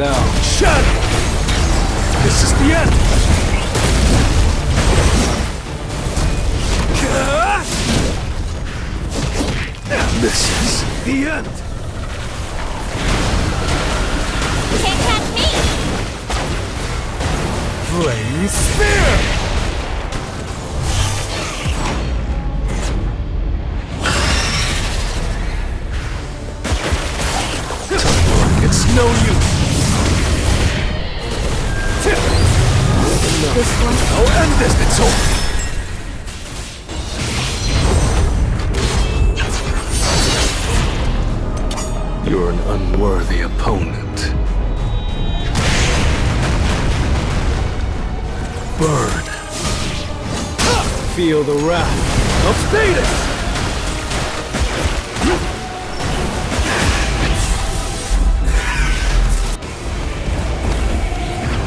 Now, shatter! This is the end! This is the end! Can't catch me! Flame Spear! It's no use! No. This one? I'll end this! It's over! You're an unworthy opponent. Burn. Feel the wrath of Thetis!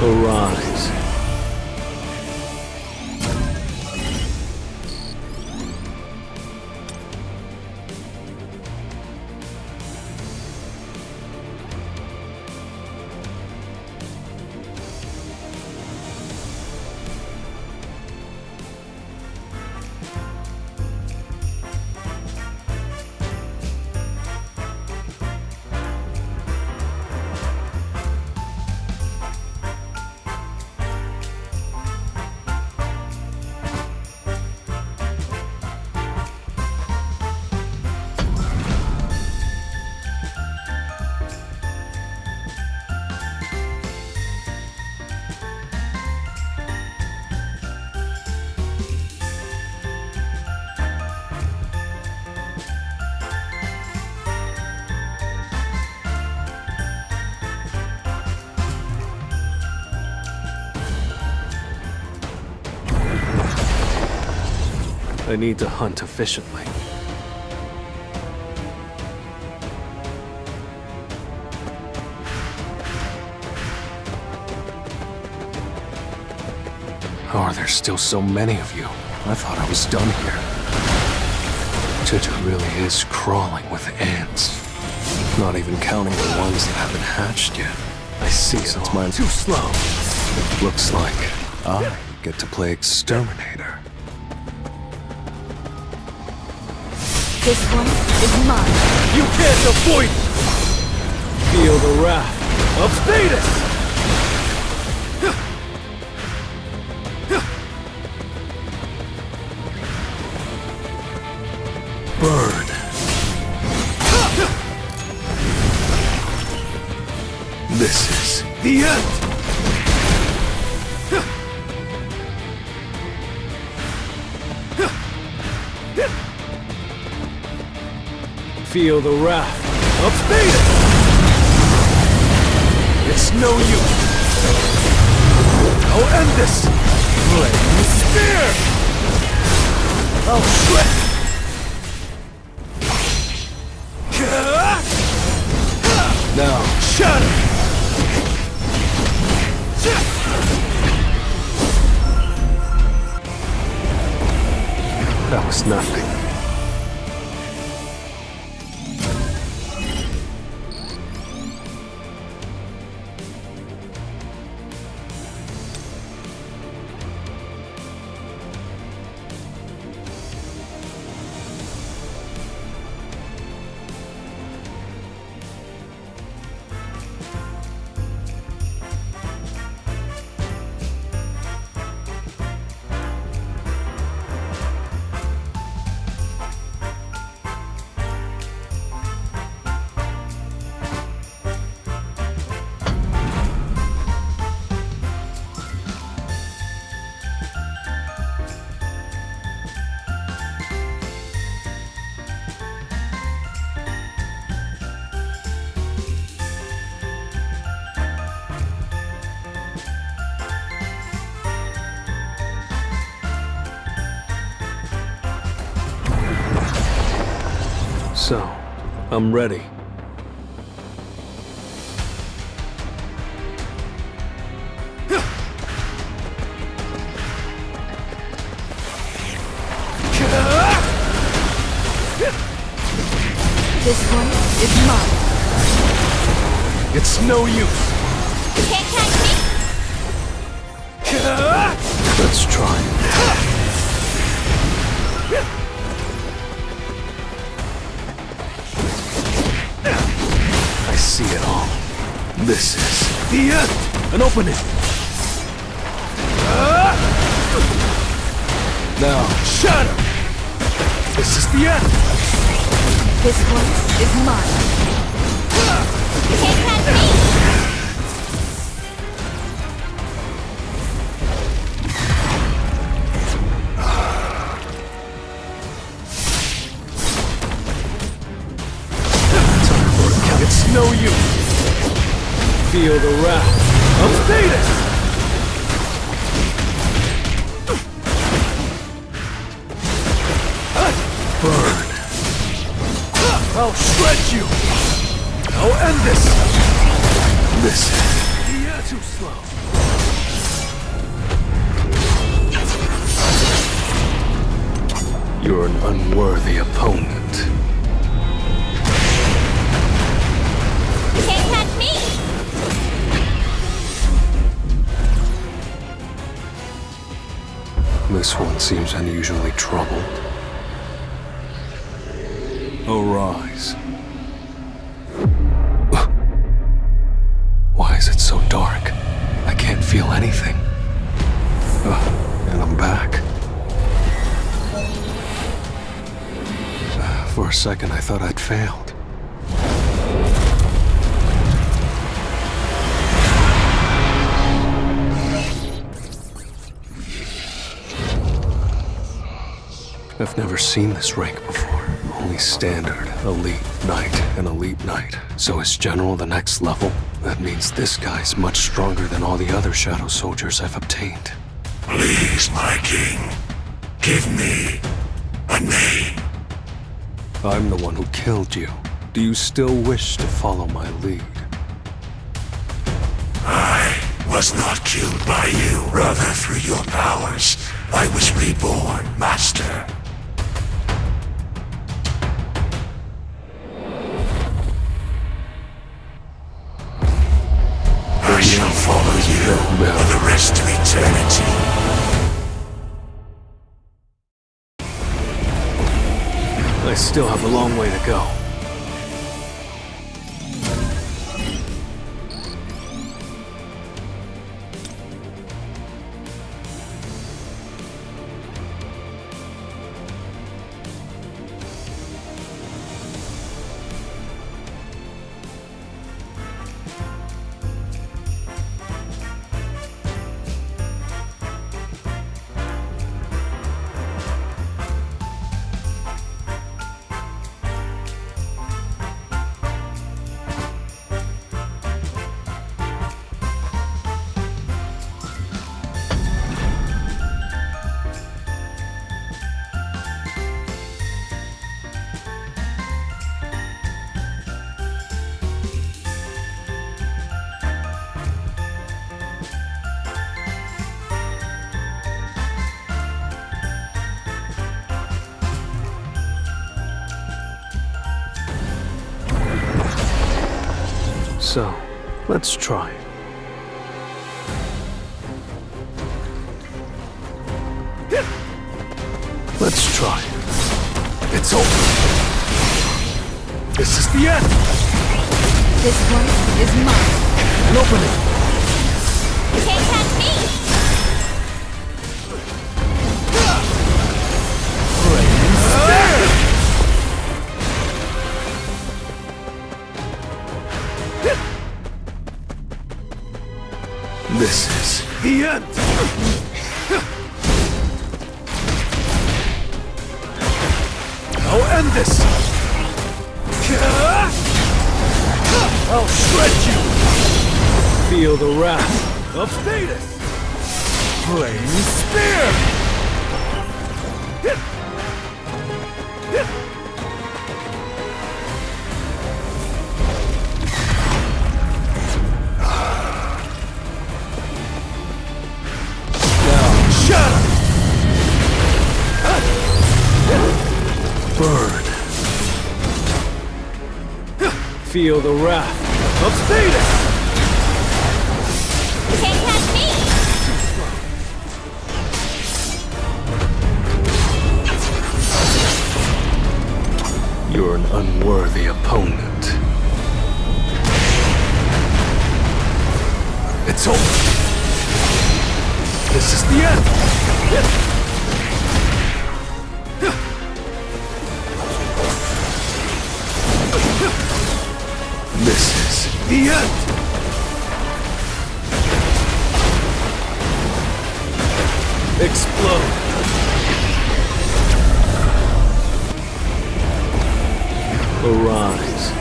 Arise. I need to hunt efficiently. How are there still so many of you? I thought I was done here. Jeju really is crawling with ants. Not even counting the ones that haven't hatched yet. I see it. It's mine too slow. It looks like I get to play exterminator. This one is mine. You can't avoid it! Feel the wrath of Thetis! Burn. This is the end! Feel the wrath of Thetis! It's no use! I'll end this! Flame Spear! I'll shred! Now, shatter! That was nothing. So, I'm ready. This one is mine. It's no use. Let's try. I see it all. This is the end. An opening. Now, shatter. This is the end. This one is mine. You can't catch me! It's no use. Feel the wrath of Thetis! Burn. I'll shred you! I'll end this! This is... Yeah, too slow. You're an unworthy opponent. You can't catch me! This one seems unusually troubled. Arise. Why is it so dark? I can't feel anything. And I'm back. For a second, I thought I'd failed. I've never seen this rank before. Only standard, elite knight, and elite knight. So is general the next level? That means this guy's much stronger than all the other shadow soldiers I've obtained. Please, my king, give me a name. I'm the one who killed you. Do you still wish to follow my lead? I was not killed by you. Rather, through your powers, I was reborn, Master. I shall follow you for the rest of eternity. I still have a long way to go. So, let's try. Let's try. It's over. This is the end. This one is mine. An opening. You can't catch me! This is the end! I'll end this! I'll shred you! Feel the wrath of Thetis! Flame Spear! Burn. Feel the wrath of Thetis! You can't catch me! You're an unworthy opponent. It's over. This is the end. This is the end. Explode. Arise.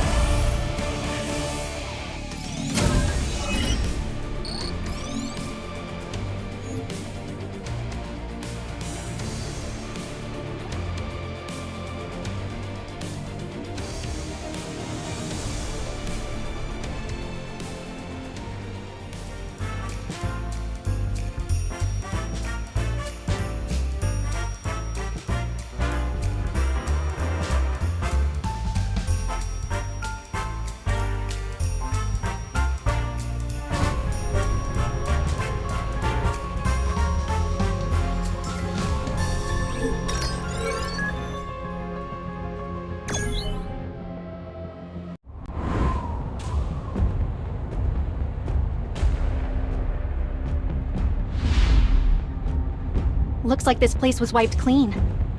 Looks like this place was wiped clean.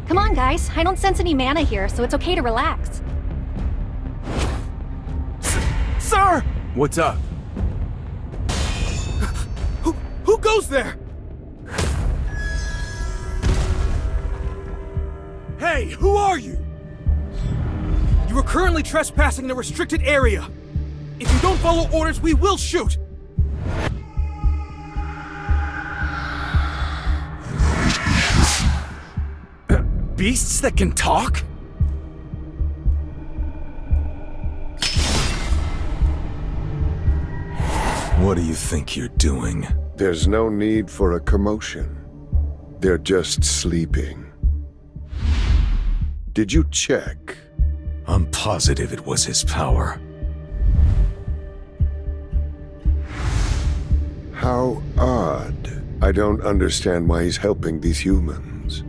Come on, guys. I don't sense any mana here, so it's okay to relax. Sir! What's up? Who goes there? Hey, who are you? You are currently trespassing in a restricted area. If you don't follow orders, we will shoot! Beasts that can talk? What do you think you're doing? There's no need for a commotion. They're just sleeping. Did you check? I'm positive it was his power. How odd. I don't understand why he's helping these humans.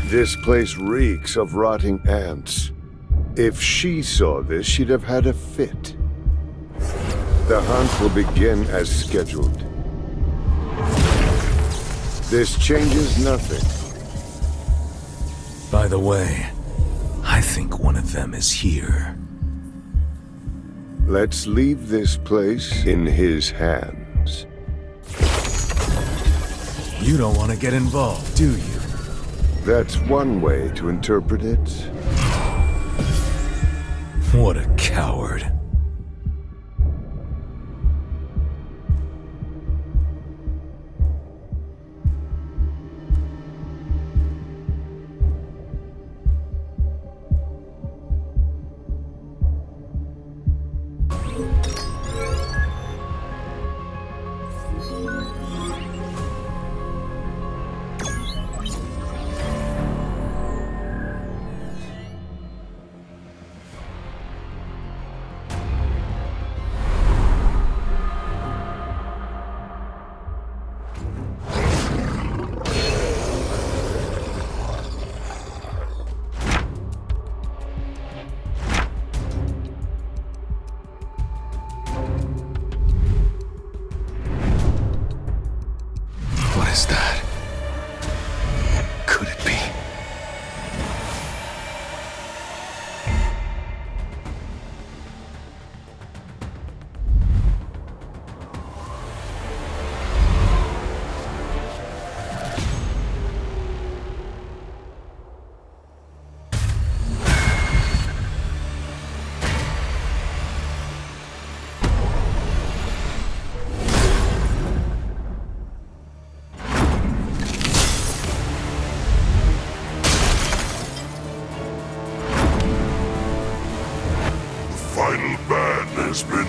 This place reeks of rotting ants. If she saw this, she'd have had a fit. The hunt will begin as scheduled. This changes nothing. By the way, I think one of them is here. Let's leave this place in his hands. You don't want to get involved, do you? That's one way to interpret it. What a coward. What is that? Could it be? Final ban has been